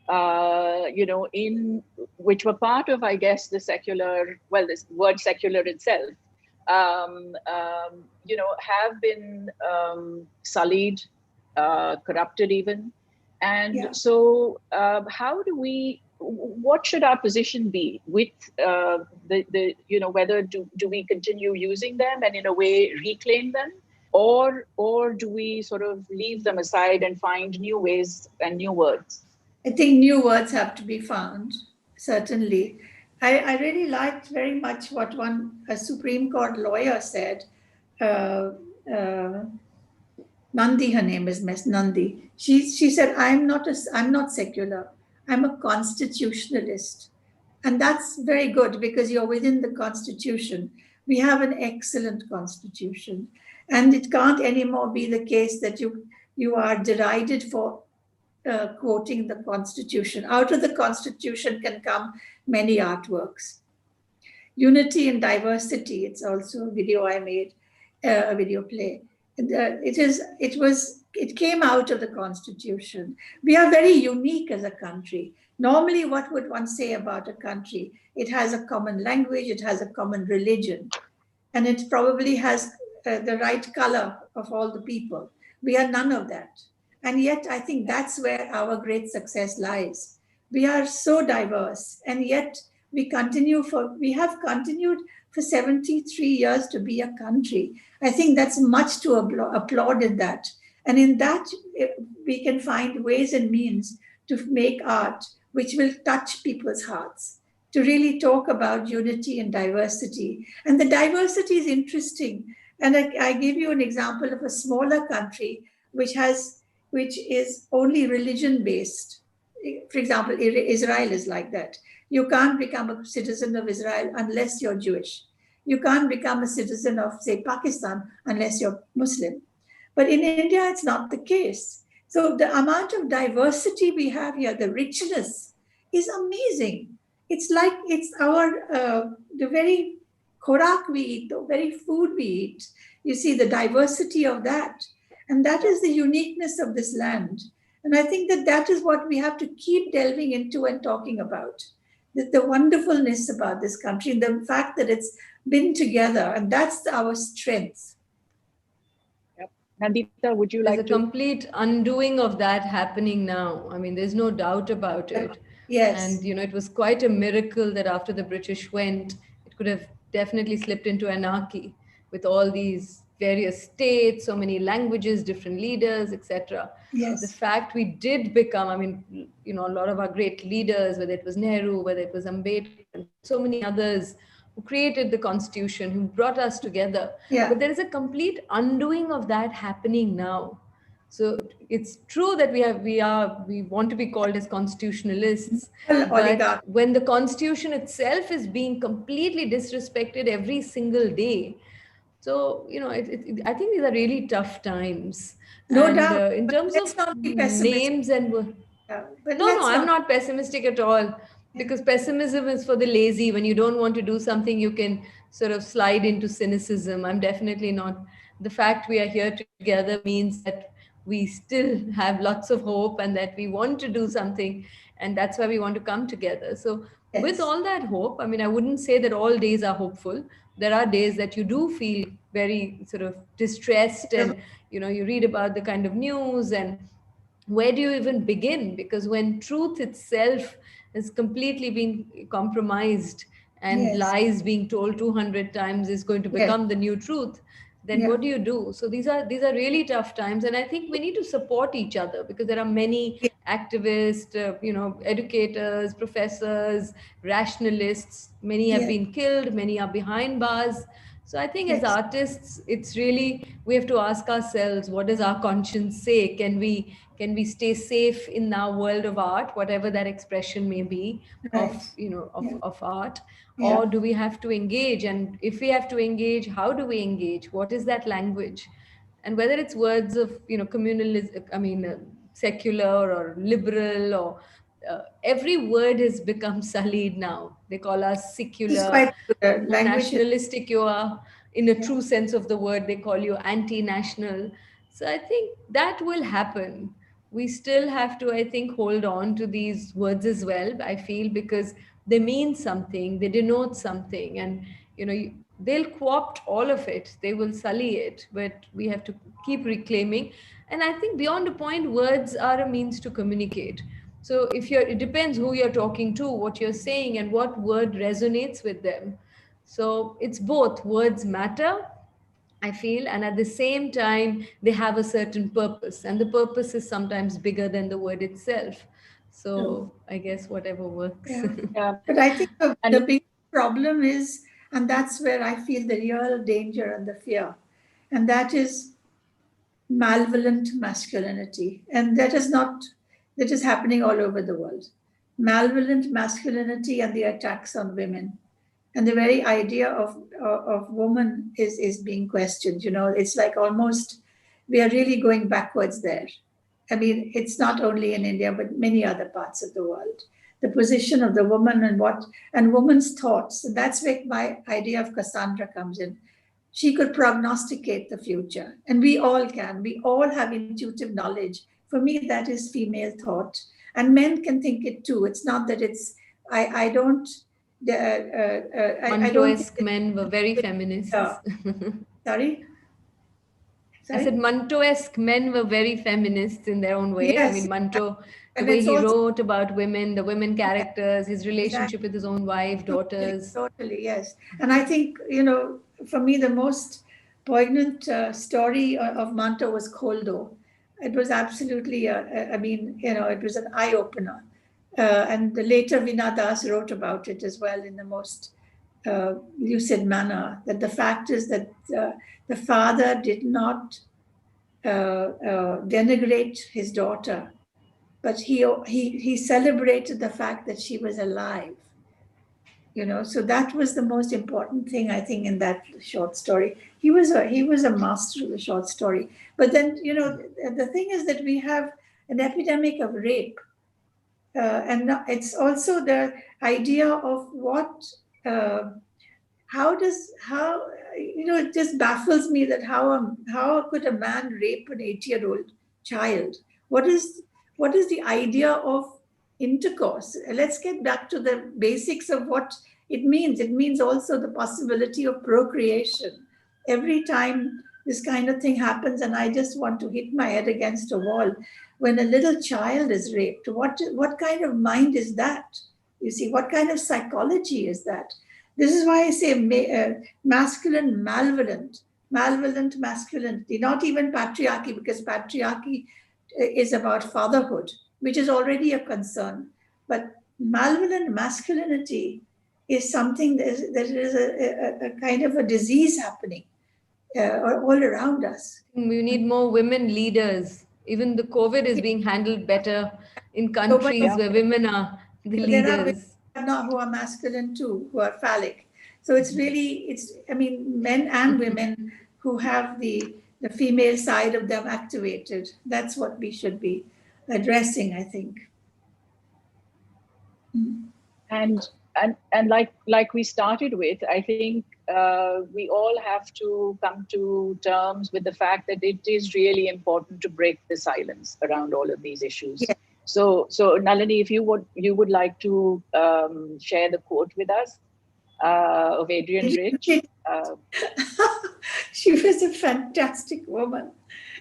[SPEAKER 1] in which were part of, I guess, the secular, well, this word secular itself, have been sullied, corrupted even. And so how do we, what should our position be with whether do we continue using them and in a way reclaim them, or do we sort of leave them aside and find new ways and new words?
[SPEAKER 2] I think new words have to be found, certainly. I really liked very much what a Supreme Court lawyer said. Nandi, her name is Miss Nandi. She said, I'm not secular. I'm a constitutionalist. And that's very good because you're within the Constitution. We have an excellent Constitution. And it can't anymore be the case that you are derided for quoting the Constitution. Out of the Constitution can come many artworks. Unity and diversity, it's also a video I made, a video play. It came out of the Constitution. We are very unique as a country. Normally, what would one say about a country? It has a common language, it has a common religion, and it probably has the right color of all the people. We are none of that. And yet, I think that's where our great success lies. We are so diverse, and yet we have continued for 73 years to be a country. I think that's much to applaud in that. And in that, we can find ways and means to make art which will touch people's hearts, to really talk about unity and diversity. And the diversity is interesting. And I give you an example of a smaller country which is only religion-based. For example, Israel is like that. You can't become a citizen of Israel unless you're Jewish. You can't become a citizen of, say, Pakistan unless you're Muslim. But in India, it's not the case. So the amount of diversity we have here, the richness, is amazing. It's like it's the very khorak we eat, the very food we eat. You see the diversity of that. And that is the uniqueness of this land. And I think that is what we have to keep delving into and talking about. The wonderfulness about this country, the fact that it's been together, and that's our strength.
[SPEAKER 1] Yep. Nandita, would you like to?
[SPEAKER 3] There's a complete undoing of that happening now. I mean, there's no doubt about it.
[SPEAKER 2] Yes.
[SPEAKER 3] And, it was quite a miracle that after the British went, it could have definitely slipped into anarchy with all these various states, so many languages, different leaders, etc.
[SPEAKER 2] Yes.
[SPEAKER 3] The fact we did become, a lot of our great leaders, whether it was Nehru, whether it was Ambedkar, and so many others who created the Constitution, who brought us together.
[SPEAKER 2] Yeah.
[SPEAKER 3] But there is a complete undoing of that happening now. So it's true that we want to be called as constitutionalists, but when the Constitution itself is being completely disrespected every single day. So, I think these are really tough times.
[SPEAKER 2] No doubt.
[SPEAKER 3] In terms of names and... No, I'm not pessimistic at all. Because pessimism is for the lazy. When you don't want to do something, you can sort of slide into cynicism. I'm definitely not. The fact we are here together means that we still have lots of hope and that we want to do something. And that's why we want to come together. So with all that hope, I mean, I wouldn't say that all days are hopeful. There are days that you do feel very sort of distressed, and you read about the kind of news, and where do you even begin? Because when truth itself has completely been compromised, and
[SPEAKER 2] Yes.
[SPEAKER 3] lies being told 200 times is going to
[SPEAKER 2] Yes.
[SPEAKER 3] become the new truth, then
[SPEAKER 2] Yeah.
[SPEAKER 3] what do you do? So these are really tough times, and I think we need to support each other, because there are many
[SPEAKER 2] Yeah.
[SPEAKER 3] activists, educators, professors, rationalists. Many have
[SPEAKER 2] Yeah.
[SPEAKER 3] been killed, many are behind bars. So I think as
[SPEAKER 2] Yes.
[SPEAKER 3] artists, it's really, we have to ask ourselves, what does our conscience say? Can we stay safe in our world of art, whatever that expression may be, of
[SPEAKER 2] Right.
[SPEAKER 3] of,
[SPEAKER 2] Yeah.
[SPEAKER 3] of art?
[SPEAKER 2] Yeah.
[SPEAKER 3] Or do we have to engage? And if we have to engage, how do we engage? What is that language? And whether it's words of communalism, I mean, secular or liberal, or every word has become sullied now. They call us
[SPEAKER 2] This is
[SPEAKER 3] secular.
[SPEAKER 2] quite
[SPEAKER 3] The
[SPEAKER 2] good.
[SPEAKER 3] more
[SPEAKER 2] Language is,
[SPEAKER 3] nationalistic you are, in a
[SPEAKER 2] yeah.
[SPEAKER 3] true sense of the word, they call you anti-national. So I think that will happen. We still have to, I think, hold on to these words as well, I feel, because they mean something, they denote something, and they'll co-opt all of it, they will sully it, but we have to keep reclaiming. And I think beyond a point, words are a means to communicate. So it depends who you're talking to, what you're saying, and what word resonates with them. So it's both. Words matter, I feel, and at the same time, they have a certain purpose, and the purpose is sometimes bigger than the word itself.
[SPEAKER 2] True.
[SPEAKER 3] So I guess whatever works.
[SPEAKER 2] Yeah.
[SPEAKER 1] Yeah.
[SPEAKER 2] But I think the
[SPEAKER 1] And
[SPEAKER 2] big problem is, and that's where I feel the real danger and the fear, and that is malevolent masculinity. And that is happening all over the world. Malevolent masculinity and the attacks on women. And the very idea of woman is being questioned. It's like almost we are really going backwards there. I mean, it's not only in India, but many other parts of the world. The position of the woman and woman's thoughts. And that's where my idea of Cassandra comes in. She could prognosticate the future, and we all can. We all have intuitive knowledge. For me, that is female thought, and men can think it too. It's not that it's. I don't. I don't think
[SPEAKER 3] Mantoesque men were very feminists.
[SPEAKER 2] sorry.
[SPEAKER 3] I said
[SPEAKER 2] Sorry.
[SPEAKER 3] Mantoesque men were very feminists in their own way. I
[SPEAKER 2] Yes,
[SPEAKER 3] mean, Manto, the
[SPEAKER 2] and
[SPEAKER 3] way
[SPEAKER 2] it's
[SPEAKER 3] he
[SPEAKER 2] also
[SPEAKER 3] wrote about women, the women
[SPEAKER 2] yeah,
[SPEAKER 3] characters, his relationship
[SPEAKER 2] exactly.
[SPEAKER 3] with his own wife,
[SPEAKER 2] Totally,
[SPEAKER 3] daughters.
[SPEAKER 2] totally, yes. And I think, for me, the most poignant story of Manto was Kholdo. It was absolutely, I mean, it was an eye opener. And later Veena Das wrote about it as well in the most lucid manner. That the fact is that the father did not denigrate his daughter, but he celebrated the fact that she was alive. So that was the most important thing, I think, in that short story. He was a master of the short story. But then, the thing is that we have an epidemic of rape, and it's also the idea of what how it just baffles me that how could a man rape an 8-year-old child? What is the idea of intercourse? Let's get back to the basics of what it means. It means also the possibility of procreation. Every time this kind of thing happens, and I just want to hit my head against a wall, when a little child is raped, what kind of mind is that? You see, what kind of psychology is that? This is why I say masculine, malevolent masculinity, not even patriarchy, because patriarchy is about fatherhood, which is already a concern. But malevolent masculinity is something that is a kind of a disease happening all around us.
[SPEAKER 3] We need more women leaders. Even the COVID is being handled better in
[SPEAKER 2] So, but
[SPEAKER 3] countries
[SPEAKER 1] yeah,
[SPEAKER 3] where women are the
[SPEAKER 2] there are women
[SPEAKER 3] leaders.
[SPEAKER 2] who are masculine too, who are phallic. So I mean, men and women who have the female side of them activated. That's what we should be addressing, I think.
[SPEAKER 1] and and like we started with, I think we all have to come to terms with the fact that it is really important to break the silence around all of these issues.
[SPEAKER 2] Yes,
[SPEAKER 1] So Nalini, if you would like to share the quote with us of Adrienne Rich.
[SPEAKER 2] She was a fantastic woman,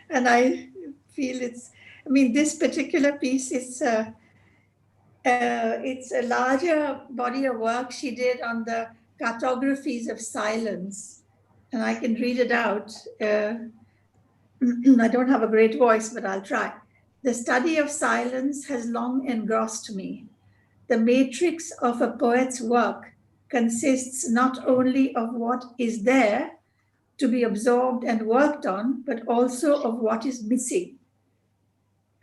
[SPEAKER 2] and I feel this particular piece is it's a larger body of work she did on the cartographies of silence, and I can read it out. I don't have a great voice, but I'll try. The study of silence has long engrossed me. The matrix of a poet's work consists not only of what is there to be absorbed and worked on, but also of what is missing,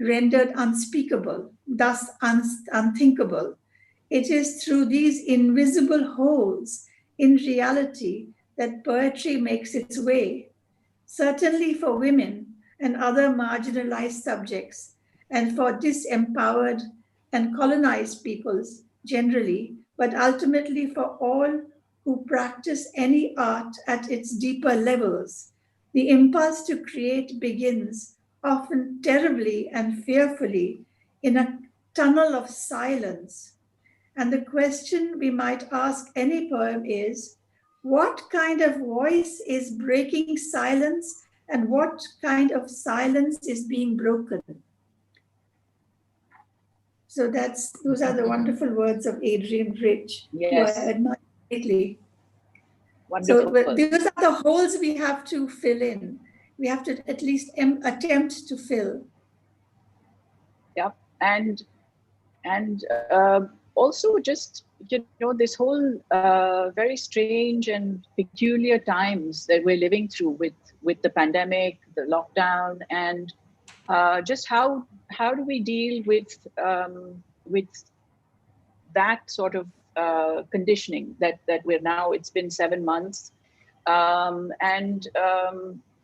[SPEAKER 2] rendered unspeakable, thus unthinkable. It is through these invisible holes in reality that poetry makes its way, certainly for women and other marginalized subjects, and for disempowered and colonized peoples generally, but ultimately for all who practice any art at its deeper levels. The impulse to create begins, often terribly and fearfully, in a tunnel of silence. And the question we might ask any poem is, what kind of voice is breaking silence, and what kind of silence is being broken? So those are the wonderful words of Adrienne Rich, who I
[SPEAKER 1] Yes.
[SPEAKER 2] admire greatly.
[SPEAKER 1] Wonderful.
[SPEAKER 2] So these are the holes we have to fill in. We have to at least attempt to fill.
[SPEAKER 1] Yeah, and also just this whole very strange and peculiar times that we're living through with the pandemic, the lockdown, and just how do we deal with that sort of conditioning that we're now. It's been 7 months, and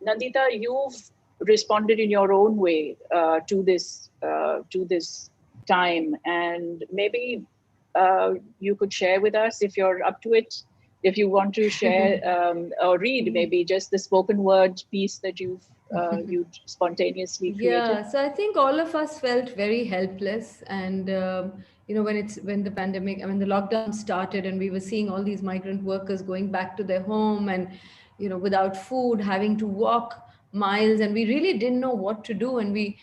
[SPEAKER 1] Nandita, you've responded in your own way to this time, and maybe you could share with us, if you're up to it, if you want to share or read maybe just the spoken word piece that you spontaneously created.
[SPEAKER 3] Yeah, so I think all of us felt very helpless, and when the pandemic, I mean, the lockdown started, and we were seeing all these migrant workers going back to their home, and without food, having to walk miles, and we really didn't know what to do, and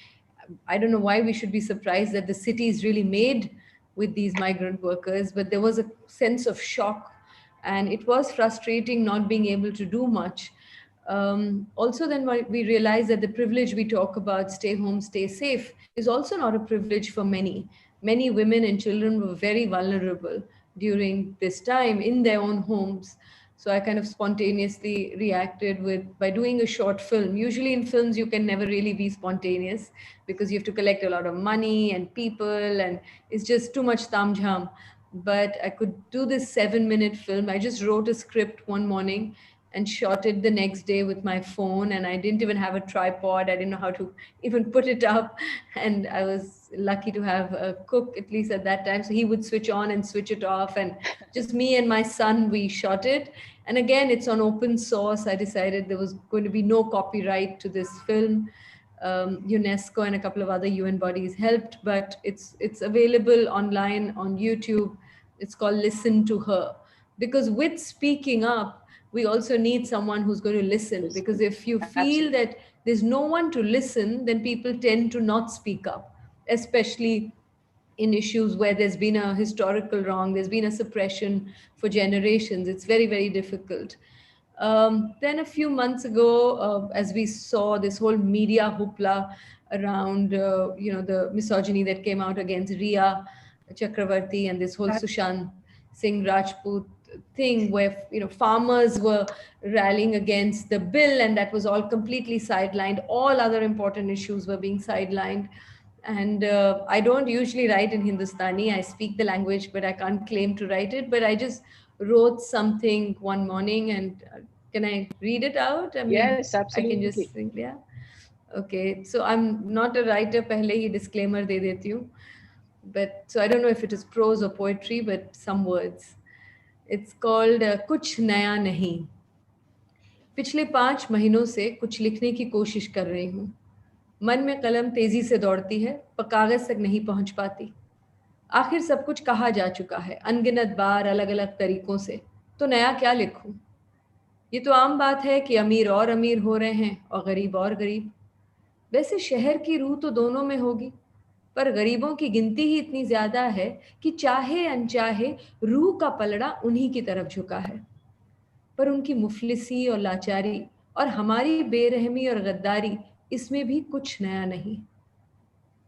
[SPEAKER 3] I don't know why we should be surprised that the city is really made with these migrant workers, but there was a sense of shock, and it was frustrating not being able to do much. Also, then we realize that the privilege we talk about, stay home, stay safe, is also not a privilege for many. Many women and children were very vulnerable during this time in their own homes. So I kind of spontaneously reacted by doing a short film. Usually in films, you can never really be spontaneous because you have to collect a lot of money and people, and it's just too much tamjham. But I could do this 7-minute film. I just wrote a script one morning and shot it the next day with my phone, and I didn't even have a tripod. I didn't know how to even put it up, and I was lucky to have a cook, at least at that time, so he would switch on and switch it off, and just me and my son, we shot it. And again, it's on open source. I decided there was going to be no copyright to this film. UNESCO and a couple of other UN bodies helped, but it's available online on YouTube. It's called Listen to Her, because with speaking up, we also need someone who's going to listen, because if you feel that there's no one to listen, then people tend to not speak up, especially in issues where there's been a historical wrong, there's been a suppression for generations. It's very, very difficult. Then a few months ago, as we saw this whole media hoopla around, the misogyny that came out against Riya Chakravarti and this whole Sushant Singh Rajput thing, where farmers were rallying against the bill, and that was all completely sidelined. All other important issues were being sidelined. And I don't usually write in Hindustani. I speak the language, but I can't claim to write it. But I just wrote something one morning, and can I read it out? I mean,
[SPEAKER 1] yes, absolutely.
[SPEAKER 3] I can just think, yeah. Okay, so I'm not a writer. पहले ही disclaimer दे देती हूँ. But so I don't know if it is prose or poetry, but some words. It's called कुछ नया नहीं. पिछले 5 महीनों से कुछ लिखने की कोशिश कर रही हूँ. मन में कलम तेजी से दौड़ती है पर कागज तक नहीं पहुंच पाती। आखिर सब कुछ कहा जा चुका है अनगिनत बार अलग अलग तरीकों से, तो नया क्या लिखूं? ये तो आम बात है कि अमीर और अमीर हो रहे हैं और गरीब और गरीब। वैसे शहर की रूह तो दोनों में होगी, पर गरीबों की गिनती ही इतनी ज्यादा है कि चाहे अनचाहे रूह का पलड़ा उन्हीं की तरफ झुका है। पर उनकी मुफलिसी और लाचारी और हमारी बेरहमी और गद्दारी, इसमें भी कुछ नया नहीं।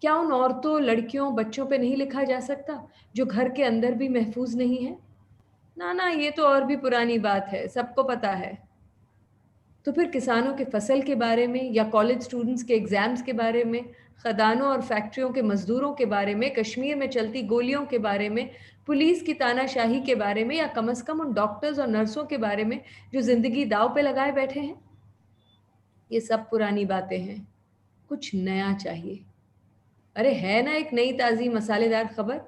[SPEAKER 3] क्या उन औरतों, लड़कियों, बच्चों पे नहीं लिखा जा सकता जो घर के अंदर भी महफूज नहीं है? ना ना, ये तो और भी पुरानी बात है, सबको पता है। तो फिर किसानों के फसल के बारे में या कॉलेज स्टूडेंट्स के एग्जाम्स के बारे में, खदानों और फैक्ट्रियों के मजदूरों के बारे में, कश्मीर में चलती गोलियों के बारे में, पुलिस की तानाशाही के बारे में, या कम से कम उन डॉक्टर्स और नर्सों के बारे में जो जिंदगी दाव पे लगाए बैठे हैं? ये सब पुरानी बातें हैं, कुछ नया चाहिए। अरे है ना एक नई ताज़ी मसालेदार खबर,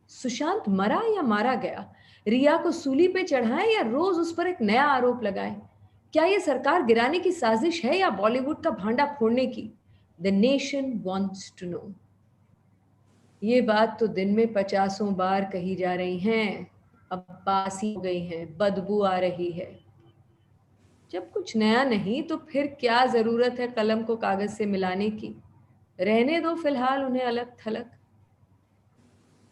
[SPEAKER 3] सुशांत मरा या मारा गया, रिया को सूली पे चढ़ाएं या रोज उस पर एक नया आरोप लगाएं? क्या ये सरकार गिराने की साजिश है या बॉलीवुड का भांडा फोड़ने की? The nation wants to know. ये बात तो दिन में 50 बार कही जा रही हैं, अब बासी हो गई हैं, बदबू आ रही है। जब कुछ नया नहीं तो फिर क्या जरूरत है कलम को कागज से मिलाने की? रहने दो फिलहाल उन्हें अलग थलग।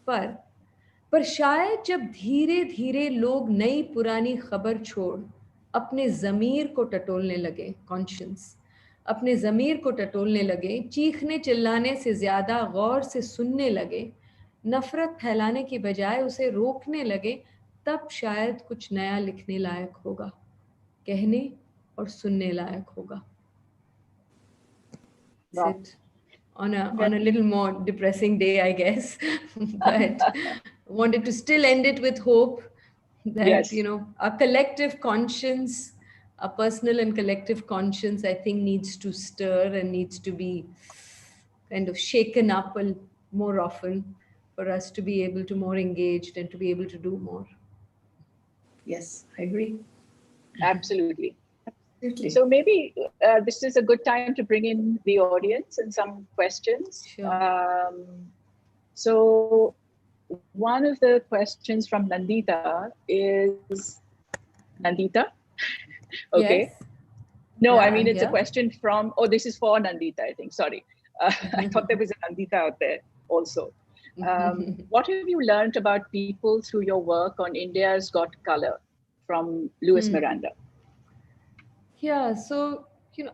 [SPEAKER 3] पर शायद जब धीरे धीरे लोग नई पुरानी खबर छोड़ अपने ज़मीर को टटोलने लगे, कॉन्शियंस अपने ज़मीर को टटोलने लगे, चीखने चिल्लाने से ज़्यादा गौर से सुनने लगे, नफरत फैलाने की बजाय उसे रोकने लगे, तब शायद कुछ नया लिखने लायक होगा, कहने और सुनने लायक होगा।
[SPEAKER 1] Wow.
[SPEAKER 3] Sit on a little more depressing day, I guess, but wanted to still end it with hope that
[SPEAKER 1] Yes.
[SPEAKER 3] Our collective conscience, our personal and collective conscience, I think needs to stir and needs to be kind of shaken up more often for us to be able to more engaged and to be able to do more.
[SPEAKER 2] Yes, I agree.
[SPEAKER 1] Absolutely.
[SPEAKER 2] Absolutely.
[SPEAKER 1] So maybe this is a good time to bring in the audience and some questions.
[SPEAKER 3] Sure.
[SPEAKER 1] So one of the questions from Nandita is, Nandita? Okay.
[SPEAKER 3] Yes.
[SPEAKER 1] No,
[SPEAKER 3] Yeah,
[SPEAKER 1] I mean,
[SPEAKER 3] I'm
[SPEAKER 1] it's a
[SPEAKER 3] here.
[SPEAKER 1] question from, this is for Nandita, I think, sorry. I thought there was a Nandita out there also. What have you learned about people through your work on India's Got Color from Louis Miranda?
[SPEAKER 3] Yeah, so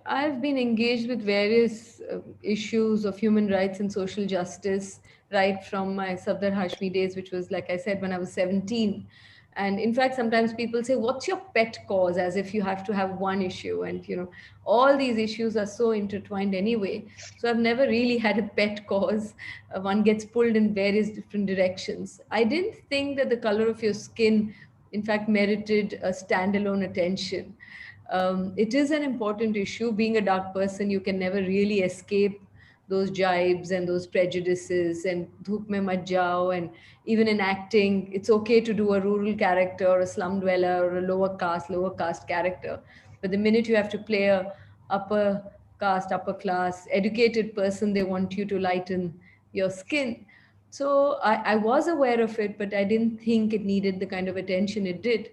[SPEAKER 3] I've been engaged with various issues of human rights and social justice right from my Safdar Hashmi days, which was, like I said, when I was 17. And in fact, sometimes people say, what's your pet cause? As if you have to have one issue. And, all these issues are so intertwined anyway. So I've never really had a pet cause. One gets pulled in various different directions. I didn't think that the color of your skin, in fact, merited a standalone attention. It is an important issue. Being a dark person, you can never really escape those jibes and those prejudices and dhoop mein mat jao. And even in acting, it's okay to do a rural character or a slum dweller or a lower caste character. But the minute you have to play a upper caste, upper class, educated person, they want you to lighten your skin. So I was aware of it, but I didn't think it needed the kind of attention it did.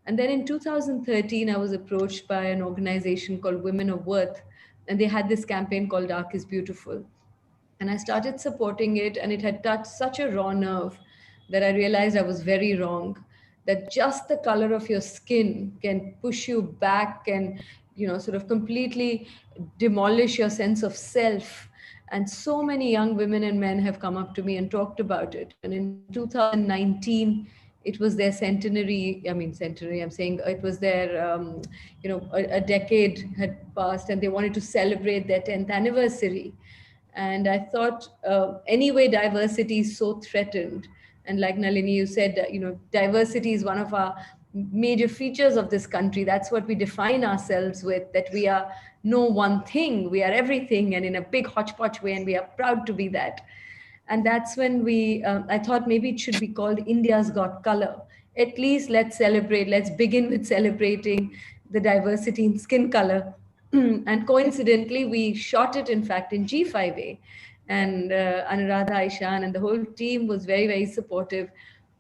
[SPEAKER 3] And then in 2013, I was approached by an organization called Women of Worth, and they had this campaign called Dark is Beautiful. And I started supporting it, and it had touched such a raw nerve that I realized I was very wrong. That just the color of your skin can push you back and, sort of completely demolish your sense of self. And so many young women and men have come up to me and talked about it. And in 2019, it was their centenary. I'm saying it was their, a decade had passed and they wanted to celebrate their 10th anniversary. And I thought, anyway, diversity is so threatened. And like Nalini, you said, diversity is one of our major features of this country. That's what we define ourselves with, that we are no one thing, we are everything, and in a big hodgepodge way, and we are proud to be that. And that's when I thought maybe it should be called India's Got Color. At least let's begin with celebrating the diversity in skin color. And coincidentally, we shot it, in fact, in G5A. And Anuradha, Aishan, and the whole team was very, very supportive.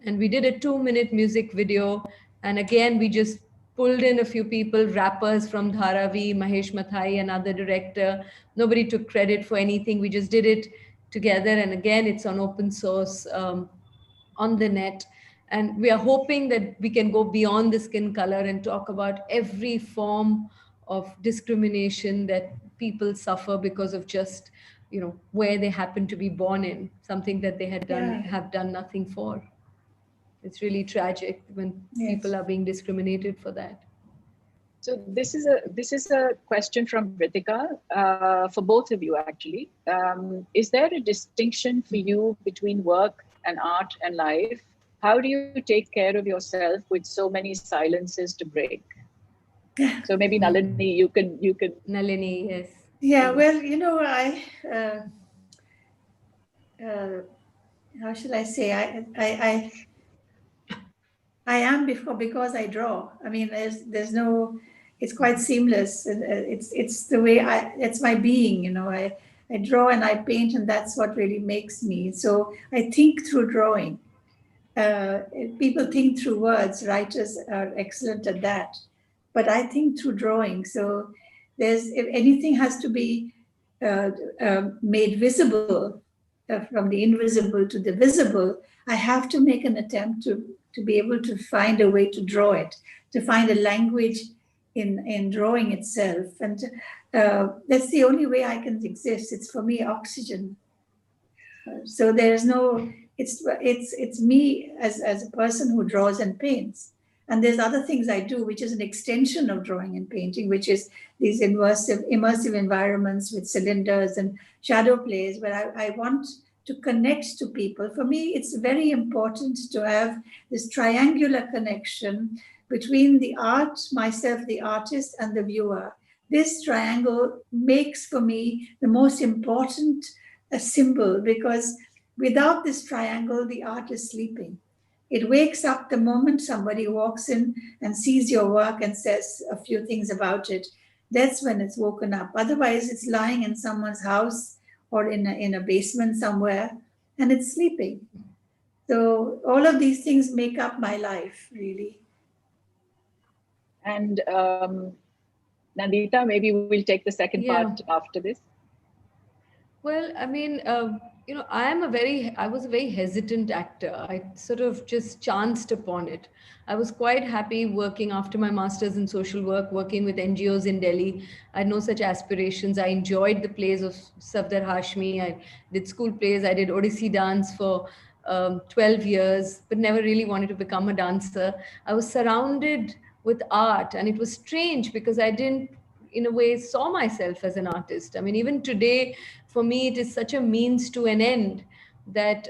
[SPEAKER 3] And we did a 2-minute music video. And again, we just pulled in a few people, rappers from Dharavi, Mahesh Mathai, another director. Nobody took credit for anything. We just did it together. And again, it's on open source on the net. And we are hoping that we can go beyond the skin color and talk about every form of discrimination that people suffer because of just, where they happen to be born in, something that they have done nothing for. It's really tragic when people are being discriminated for that.
[SPEAKER 1] So this is a question from Ritika for both of you, actually. Is there a distinction for you between work and art and life? How do you take care of yourself with so many silences to break? So maybe Nalini, you can.
[SPEAKER 3] Nalini, yes.
[SPEAKER 2] Yeah, well, how should I say? I am because I draw. I mean, there's no. It's quite seamless. It's the way it's my being. I draw and I paint, and that's what really makes me. So I think through drawing. People think through words. Writers are excellent at that, but I think through drawing. So if anything has to be made visible, from the invisible to the visible, I have to make an attempt to be able to find a way to draw it, to find a language in drawing itself. And that's the only way I can exist. It's for me oxygen. So there's no, it's me as a person who draws and paints. And there's other things I do, which is an extension of drawing and painting, which is these immersive environments with cylinders and shadow plays, where I want to connect to people. For me, it's very important to have this triangular connection between the art, myself, the artist, and the viewer. This triangle makes for me the most important symbol, because without this triangle, the art is sleeping. It wakes up the moment somebody walks in and sees your work and says a few things about it. That's when it's woken up. Otherwise, it's lying in someone's house or in a basement somewhere, and it's sleeping. So all of these things make up my life, really.
[SPEAKER 1] And Nandita, maybe we'll take the second part after this.
[SPEAKER 3] Well, I mean, I was a very hesitant actor. I sort of just chanced upon it. I was quite happy working after my master's in social work, working with NGOs in Delhi. I had no such aspirations. I enjoyed the plays of Safdar Hashmi. I did school plays. I did Odissi dance for 12 years, but never really wanted to become a dancer. I was surrounded with art, and it was strange because I didn't, in a way, saw myself as an artist. I mean, even today, for me, it is such a means to an end that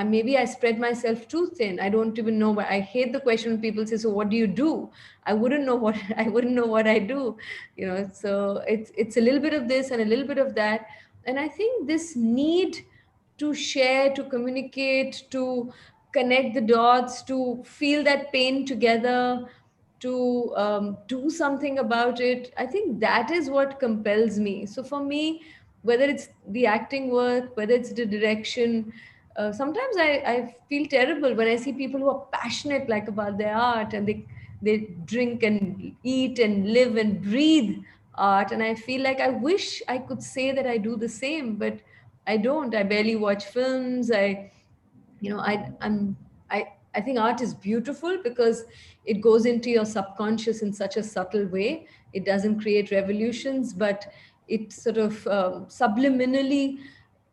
[SPEAKER 3] maybe I spread myself too thin. I don't even know. I hate the question when people say, "So what do you do?" I wouldn't know what I do. So it's a little bit of this and a little bit of that, and I think this need to share, to communicate, to connect the dots, to feel that pain together, to do something about it. I think that is what compels me. So for me, whether it's the acting work, whether it's the direction, sometimes I feel terrible when I see people who are passionate like about their art, and they drink and eat and live and breathe art. And I feel like I wish I could say that I do the same, but I don't. I barely watch films. I think art is beautiful because it goes into your subconscious in such a subtle way. It doesn't create revolutions, but it sort of subliminally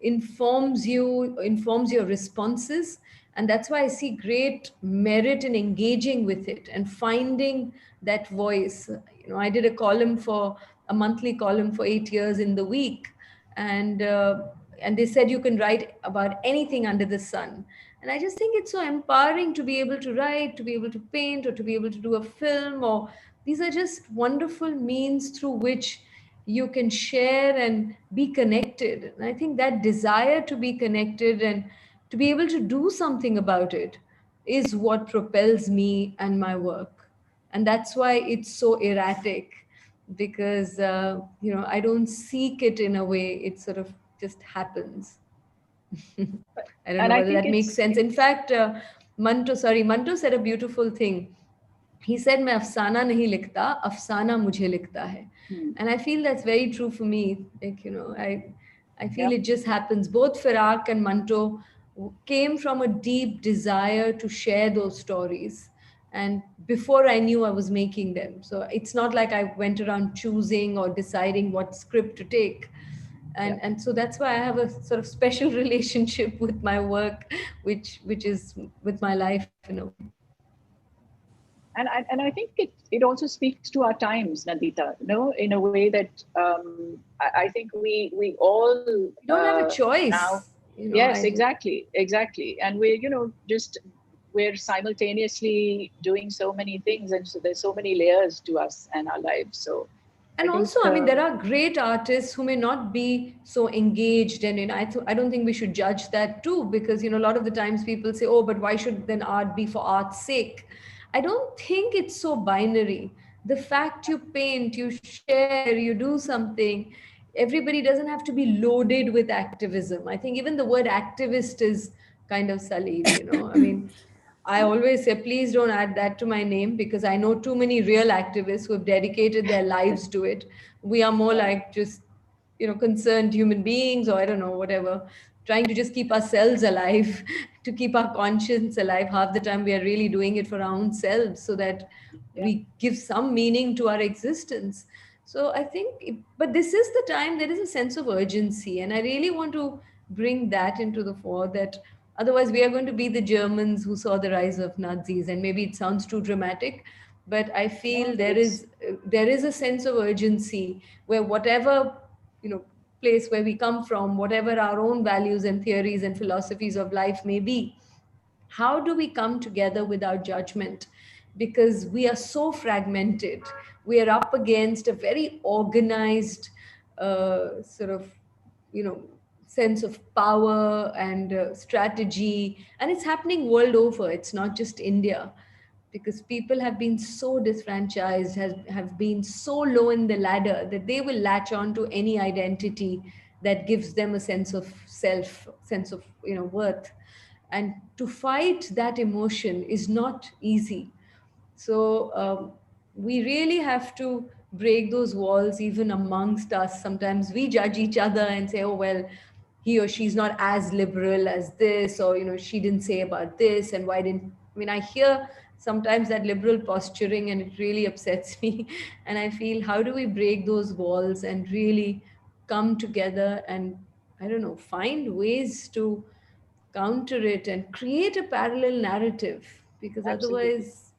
[SPEAKER 3] informs your responses. And that's why I see great merit in engaging with it and finding that voice. I did a monthly column for 8 years in the week, and they said you can write about anything under the sun. And I just think it's so empowering to be able to write, to be able to paint, or to be able to do a film. Or these are just wonderful means through which you can share and be connected. And I think that desire to be connected and to be able to do something about it is what propels me and my work. And that's why it's so erratic. because I don't seek it in a way. It sort of just happens. I don't
[SPEAKER 1] And
[SPEAKER 3] know
[SPEAKER 1] I
[SPEAKER 3] whether
[SPEAKER 1] think
[SPEAKER 3] that makes sense. In fact, Manto said a beautiful thing. He said, "मैं अफसाना नहीं लिखता, अफसाना मुझे लिखता है." And I feel that's very true for me. Like, I feel it just happens. Both Firak and Manto came from a deep desire to share those stories. And before I knew I was making them. So it's not like I went around choosing or deciding what script to take. And so that's why I have a sort of special relationship with my work, which is with my life in a way.
[SPEAKER 1] And I think it also speaks to our times, Nandita, in a way that I think we all
[SPEAKER 3] You don't have a choice
[SPEAKER 1] now. Yes, exactly. And we're simultaneously doing so many things, and so there's so many layers to us and our lives. So
[SPEAKER 3] and also, I mean, there are great artists who may not be so engaged, and I don't think we should judge that too, because a lot of the times people say, oh, but why should then art be for art's sake? I don't think it's so binary. The fact you paint, you share, you do something, everybody doesn't have to be loaded with activism. I think even the word activist is kind of sullied, I mean, I always say, please don't add that to my name, because I know too many real activists who have dedicated their lives to it. We are more like just, concerned human beings, or I don't know, whatever, trying to just keep ourselves alive, to keep our conscience alive. Half the time we are really doing it for our own selves, so that we give some meaning to our existence. So I think, but this is the time there is a sense of urgency. And I really want to bring that into the fore, that otherwise, we are going to be the Germans who saw the rise of Nazis, and maybe it sounds too dramatic, but I feel there is a sense of urgency where whatever place where we come from, whatever our own values and theories and philosophies of life may be, how do we come together without judgment? Because we are so fragmented. We are up against a very organized sort of, sense of power and strategy. And it's happening world over. It's not just India. Because people have been so disfranchised, have been so low in the ladder, that they will latch on to any identity that gives them a sense of self, sense of worth. And to fight that emotion is not easy. So we really have to break those walls even amongst us. Sometimes we judge each other and say, oh, well, he or she's not as liberal as this, or, she didn't say about this, and why didn't, I mean, I hear sometimes that liberal posturing, and it really upsets me. And I feel, how do we break those walls and really come together and, I don't know, find ways to counter it and create a parallel narrative, because
[SPEAKER 1] Absolutely.
[SPEAKER 3] otherwise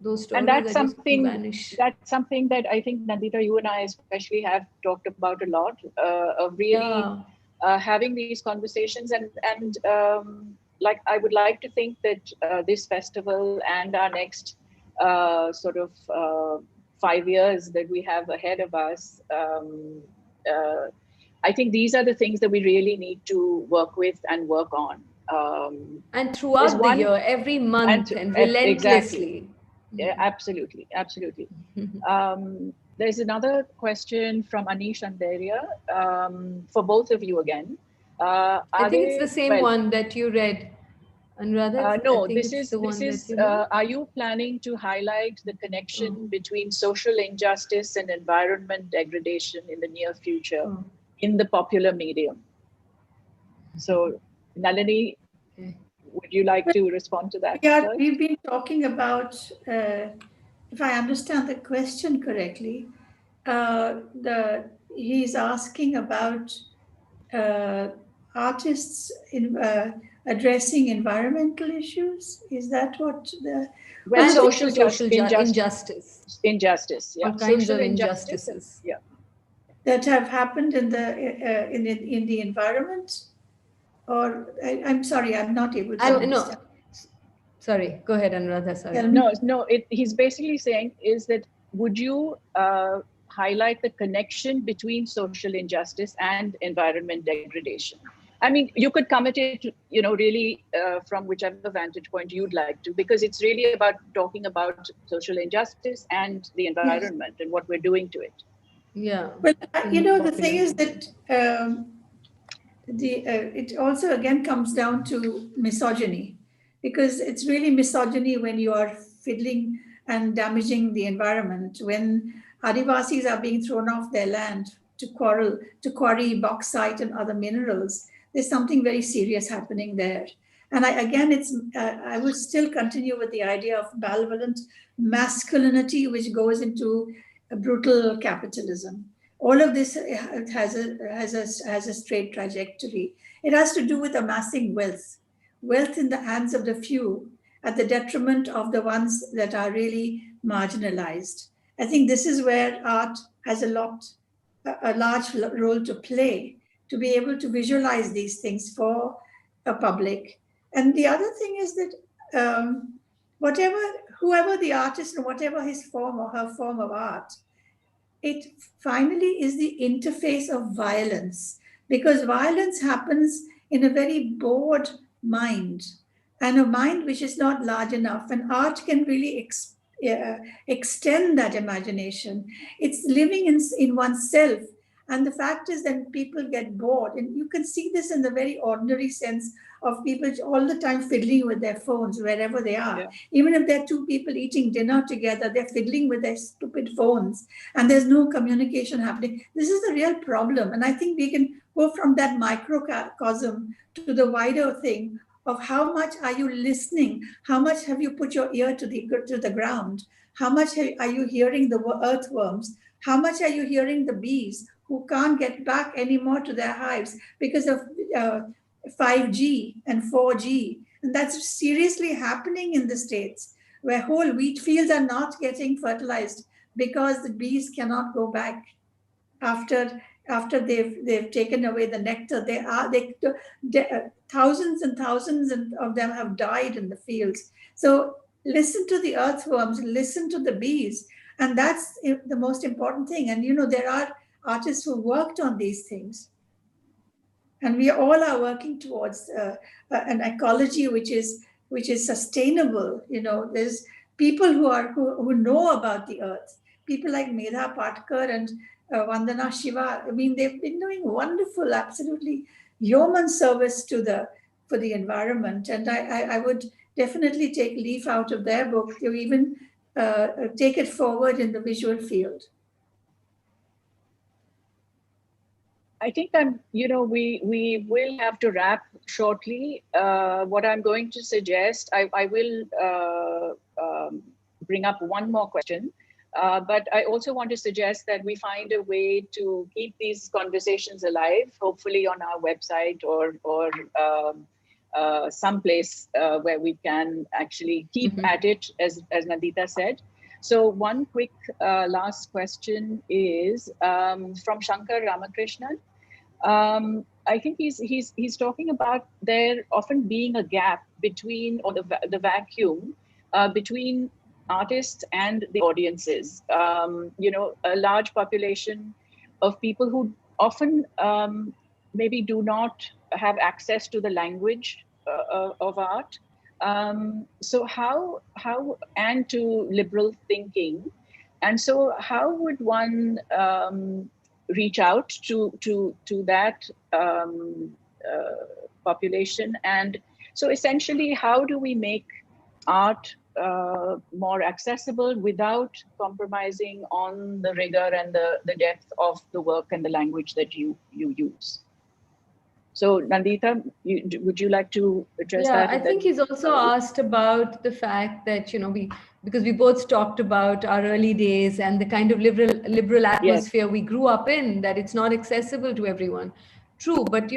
[SPEAKER 3] those
[SPEAKER 1] And
[SPEAKER 3] stories are just going to vanish.
[SPEAKER 1] that's something that I think, Nandita, you and I especially have talked about a lot, of really having these conversations. And like, I would like to think that this festival and our next sort of 5 years that we have ahead of us, I think these are the things that we really need to work with and work on.
[SPEAKER 3] And throughout the year, every month, and relentlessly.
[SPEAKER 1] Exactly. Yeah, absolutely. There's another question from Anish Anderia, for both of you again.
[SPEAKER 3] I think it's the same one that you read. Anuradha,
[SPEAKER 1] no, this is are you planning to highlight the connection between social injustice and environment degradation in the near future in the popular medium? So, Nalini, would you like to respond to that?
[SPEAKER 2] We've been talking about, if I understand the question correctly, he's asking about artists addressing environmental issues. Is that what the...
[SPEAKER 1] Well, social
[SPEAKER 3] injustice.
[SPEAKER 1] Injustice, yeah.
[SPEAKER 3] All kinds of injustices.
[SPEAKER 1] Yeah.
[SPEAKER 2] That have happened in the environment? Or I'm sorry, I'm not able to understand.
[SPEAKER 3] Sorry, go ahead, Anuradha. Sorry.
[SPEAKER 1] No. He's basically saying is that, would you highlight the connection between social injustice and environment degradation? I mean, you could come at it, really from whichever vantage point you'd like to, because it's really about talking about social injustice and the environment and what we're doing to it.
[SPEAKER 3] Yeah.
[SPEAKER 2] Well, the thing is that it also again comes down to misogyny, because it's really misogyny when you are fiddling and damaging the environment, when Adivasis are being thrown off their land to quarry bauxite and other minerals. There's something very serious happening there. And I would still continue with the idea of malevolent masculinity, which goes into a brutal capitalism. All of this has a straight trajectory. It has to do with amassing wealth in the hands of the few at the detriment of the ones that are really marginalized. I think this is where art has a large role to play, to be able to visualize these things for a public. And the other thing is that whatever, whoever the artist and whatever his form or her form of art, it finally is the interface of violence, because violence happens in a very bored mind, and a mind which is not large enough, and art can really extend that imagination. It's living in oneself. And the fact is that people get bored, and you can see this in the very ordinary sense of people all the time fiddling with their phones wherever they are.
[SPEAKER 1] Yeah.
[SPEAKER 2] Even if there are two people eating dinner together, they're fiddling with their stupid phones and there's no communication happening. This is a real problem. And I think we can go from that microcosm to the wider thing of how much are you listening? How much have you put your ear to the ground? How much are you hearing the earthworms? How much are you hearing the bees who can't get back anymore to their hives because of 5G and 4G? And that's seriously happening in the States, where whole wheat fields are not getting fertilized because the bees cannot go back after they've taken away the nectar. Thousands and thousands of them have died in the fields. So listen to the earthworms, listen to the bees, and that's the most important thing. And there are artists who worked on these things, and we all are working towards an ecology which is sustainable. There's people who know about the earth, people like Medha Patkar and Vandana Shiva. I mean, they've been doing wonderful, absolutely yeoman service for the environment, and I would definitely take leaf out of their book to even take it forward in the visual field.
[SPEAKER 1] I think we will have to wrap shortly. What I'm going to suggest, I will bring up one more question, but I also want to suggest that we find a way to keep these conversations alive, hopefully on our website or someplace where we can actually keep at it, as Nandita said. So one quick last question is from Shankar Ramakrishnan. I think he's talking about there often being a gap between, or the vacuum between artists and the audiences. A large population of people who often maybe do not have access to the language of art. So how and to liberal thinking, and so how would one reach out to that population? And so essentially, how do we make art more accessible without compromising on the rigor and the depth of the work and the language that you use? So Nandita, would you like to address that?
[SPEAKER 3] Yeah, I think he's also asked about the fact that, because we both talked about our early days and the kind of liberal atmosphere we grew up in, that it's not accessible to everyone. True, but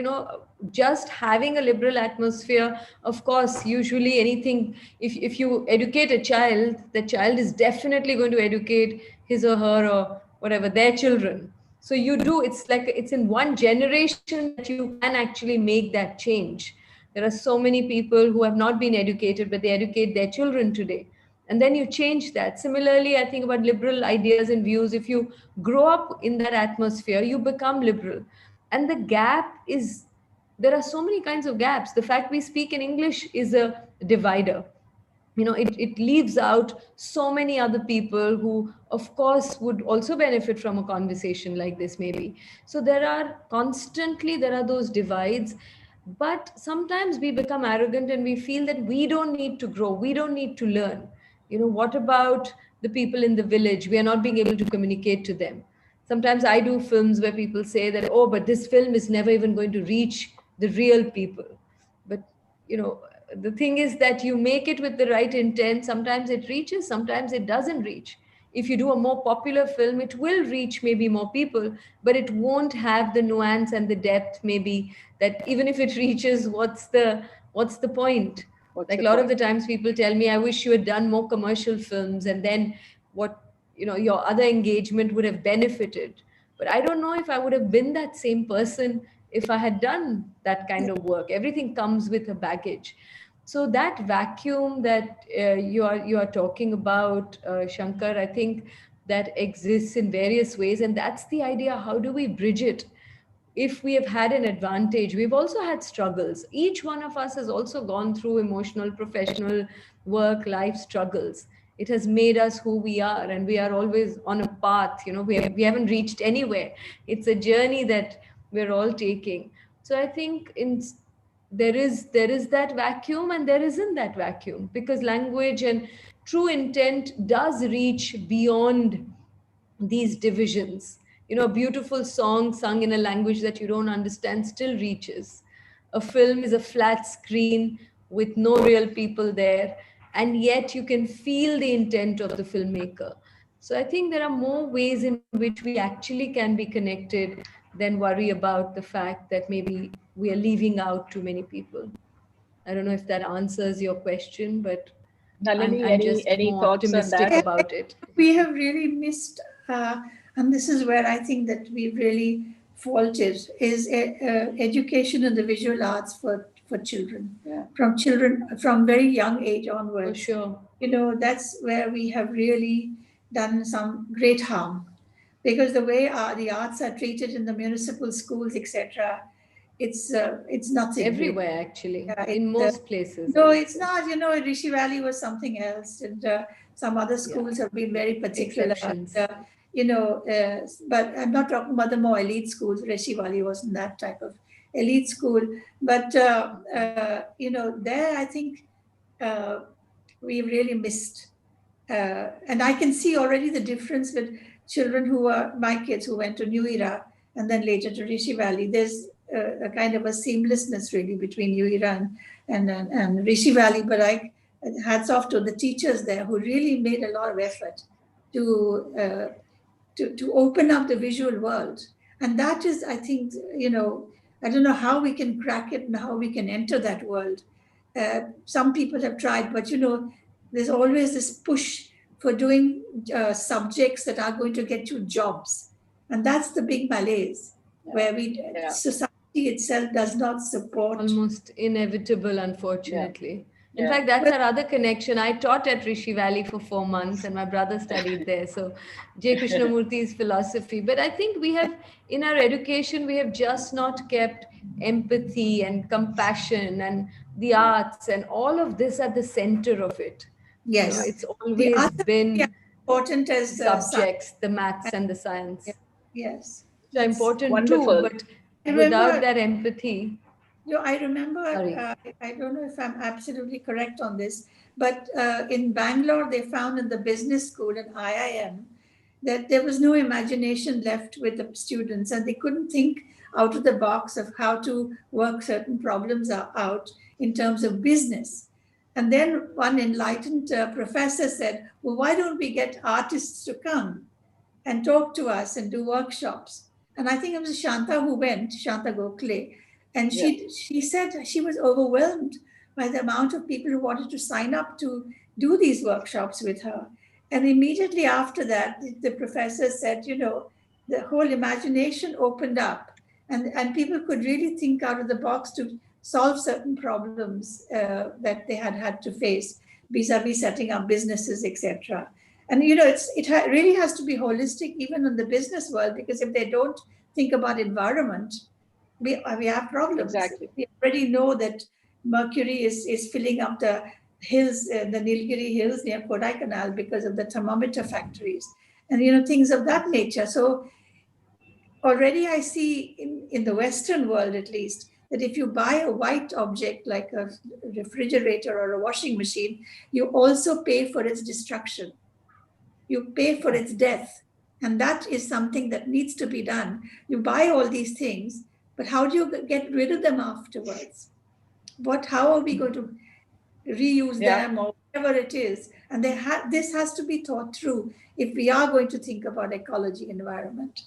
[SPEAKER 3] just having a liberal atmosphere, of course, usually anything, if you educate a child, the child is definitely going to educate his or her or whatever, their children. So it's like it's in one generation that you can actually make that change. There are so many people who have not been educated, but they educate their children today. And then you change that. Similarly, I think about liberal ideas and views. If you grow up in that atmosphere, you become liberal. And the gap there are so many kinds of gaps. The fact we speak in English is a divider. it leaves out so many other people who of course would also benefit from a conversation like this, maybe. So there are those divides, but sometimes we become arrogant and we feel that we don't need to grow, we don't need to learn. What about the people in the village? We are not being able to communicate to them. Sometimes I do films where people say that, oh, but this film is never even going to reach the real people. But you know the thing is that you make it with the right intent, sometimes it reaches, sometimes it doesn't reach. If you do a more popular film, it will reach maybe more people, but it won't have the nuance and the depth, maybe, that even if it reaches, what's the point?
[SPEAKER 1] What's
[SPEAKER 3] Like
[SPEAKER 1] the
[SPEAKER 3] a lot of the
[SPEAKER 1] point?
[SPEAKER 3] times people tell me, I wish you had done more commercial films, and then what, your other engagement would have benefited. But I don't know if I would have been that same person if I had done that kind of work. Everything comes with a baggage. So that vacuum that you are talking about, Shankar, I think that exists in various ways, and that's the idea. How do we bridge it? If we have had an advantage, we've also had struggles. Each one of us has also gone through emotional, professional, work, life struggles. It has made us who we are, and we are always on a path. We haven't reached anywhere. It's a journey that we're all taking. So I think there is that vacuum, and there isn't that vacuum, because language and true intent does reach beyond these divisions. A beautiful song sung in a language that you don't understand still reaches. A film is a flat screen with no real people there, and yet you can feel the intent of the filmmaker. So I think there are more ways in which we actually can be connected than worry about the fact that maybe we are leaving out too many people. I don't know if that answers your question, but I'm,
[SPEAKER 1] Nalini,
[SPEAKER 3] I'm
[SPEAKER 1] any
[SPEAKER 3] just more
[SPEAKER 1] thoughts on
[SPEAKER 3] optimistic
[SPEAKER 1] that?
[SPEAKER 3] about it.
[SPEAKER 2] We have really missed, and this is where I think that we've really faulted, is education in the visual arts for children,
[SPEAKER 1] Yeah.
[SPEAKER 2] from very young age
[SPEAKER 3] For
[SPEAKER 2] onwards.
[SPEAKER 3] sure.
[SPEAKER 2] That's where we have really done some great harm, because the way the arts are treated in the municipal schools, etc., it's nothing really.
[SPEAKER 3] Everywhere, actually,
[SPEAKER 2] Yeah,
[SPEAKER 3] in most places, I
[SPEAKER 2] no,
[SPEAKER 3] would
[SPEAKER 2] it's
[SPEAKER 3] say.
[SPEAKER 2] not. Rishi Valley was something else, and some other
[SPEAKER 1] Yeah.
[SPEAKER 2] schools have been very particular.
[SPEAKER 3] Exceptions.
[SPEAKER 2] But I'm not talking about the more elite schools. Rishi Valley wasn't that type of elite school, but there I think uh, we really missed. And I can see already the difference with children who are my kids who went to New Era and then later to Rishi Valley. There's a kind of a seamlessness really between New Era and Rishi Valley. But hats off to the teachers there who really made a lot of effort to to open up the visual world. And that is, I think, I don't know how we can crack it and how we can enter that world. Some people have tried, but there's always this push for doing subjects that are going to get you jobs, and that's the big malaise, where
[SPEAKER 1] Yeah.
[SPEAKER 2] society itself does not support.
[SPEAKER 3] Almost inevitable,
[SPEAKER 1] Yeah.
[SPEAKER 3] unfortunately. In
[SPEAKER 1] Yeah.
[SPEAKER 3] fact, that's
[SPEAKER 2] But
[SPEAKER 3] our other connection. I taught at Rishi Valley for 4 months, and my brother studied there. So, J. Krishnamurthy's philosophy. But I think in our education, we have just not kept empathy and compassion and the arts and all of this at the center of it.
[SPEAKER 2] yes,
[SPEAKER 3] It's
[SPEAKER 2] the
[SPEAKER 3] always
[SPEAKER 2] other is
[SPEAKER 3] been
[SPEAKER 2] important
[SPEAKER 3] the
[SPEAKER 2] as science.
[SPEAKER 3] subjects, the maths and the
[SPEAKER 2] Yeah,
[SPEAKER 3] science,
[SPEAKER 2] yes,
[SPEAKER 3] which are
[SPEAKER 2] that's.
[SPEAKER 3] important too.
[SPEAKER 1] Wonderful.
[SPEAKER 3] But
[SPEAKER 2] I
[SPEAKER 3] without
[SPEAKER 2] remember
[SPEAKER 3] that empathy,
[SPEAKER 2] I remember,
[SPEAKER 3] sorry.
[SPEAKER 2] I don't know if I'm absolutely correct on this, but in Bangalore, they found in the business school at IIM that there was no imagination left with the students, and they couldn't think out of the box of how to work certain problems out in terms of business. And then one enlightened professor said, well, why don't we get artists to come and talk to us and do workshops? And I think it was Shanta who went, Shanta Gokhale, and
[SPEAKER 1] Yeah.
[SPEAKER 2] she said she was overwhelmed by the amount of people who wanted to sign up to do these workshops with her. And immediately after that, the professor said, the whole imagination opened up, and people could really think out of the box to solve certain problems that they had to face vis-a-vis setting up businesses, etc. And really has to be holistic even in the business world, because if they don't think about environment, we have problems.
[SPEAKER 1] Exactly.
[SPEAKER 2] We already know that mercury is filling up the hills, the Nilgiri hills near Kodaikanal because of the thermometer factories and things of that nature. So already I see in the Western world, at least, that if you buy a white object like a refrigerator or a washing machine, you also pay for its destruction. You pay for its death. And that is something that needs to be done. You buy all these things, but how do you get rid of them afterwards? How are we going to reuse them or whatever it is? And this has to be thought through if we are going to think about ecology, environment,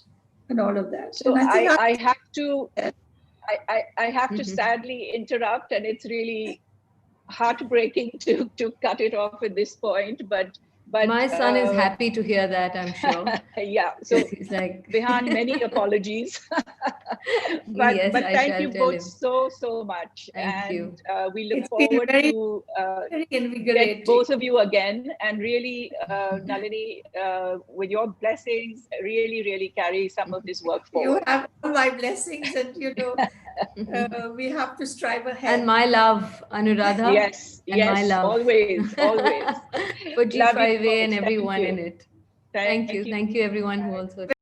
[SPEAKER 2] and all of that.
[SPEAKER 1] So
[SPEAKER 2] and
[SPEAKER 1] I have to I have to sadly interrupt, and it's really heartbreaking to cut it off at this point, but
[SPEAKER 3] my son is happy to hear that, I'm sure.
[SPEAKER 1] Yeah, so
[SPEAKER 3] he's like
[SPEAKER 1] Vihan, many apologies. but
[SPEAKER 3] yes,
[SPEAKER 1] thank you both so much.
[SPEAKER 3] Thank you.
[SPEAKER 1] We look forward to get both of you again, and really Nalini, with your blessings, really carry some of this work forward.
[SPEAKER 2] You have all my blessings, and we have to strive ahead.
[SPEAKER 3] And my love, Anuradha.
[SPEAKER 1] Yes,
[SPEAKER 3] my love.
[SPEAKER 1] always
[SPEAKER 3] For G5A and everyone in it. Thank you everyone who also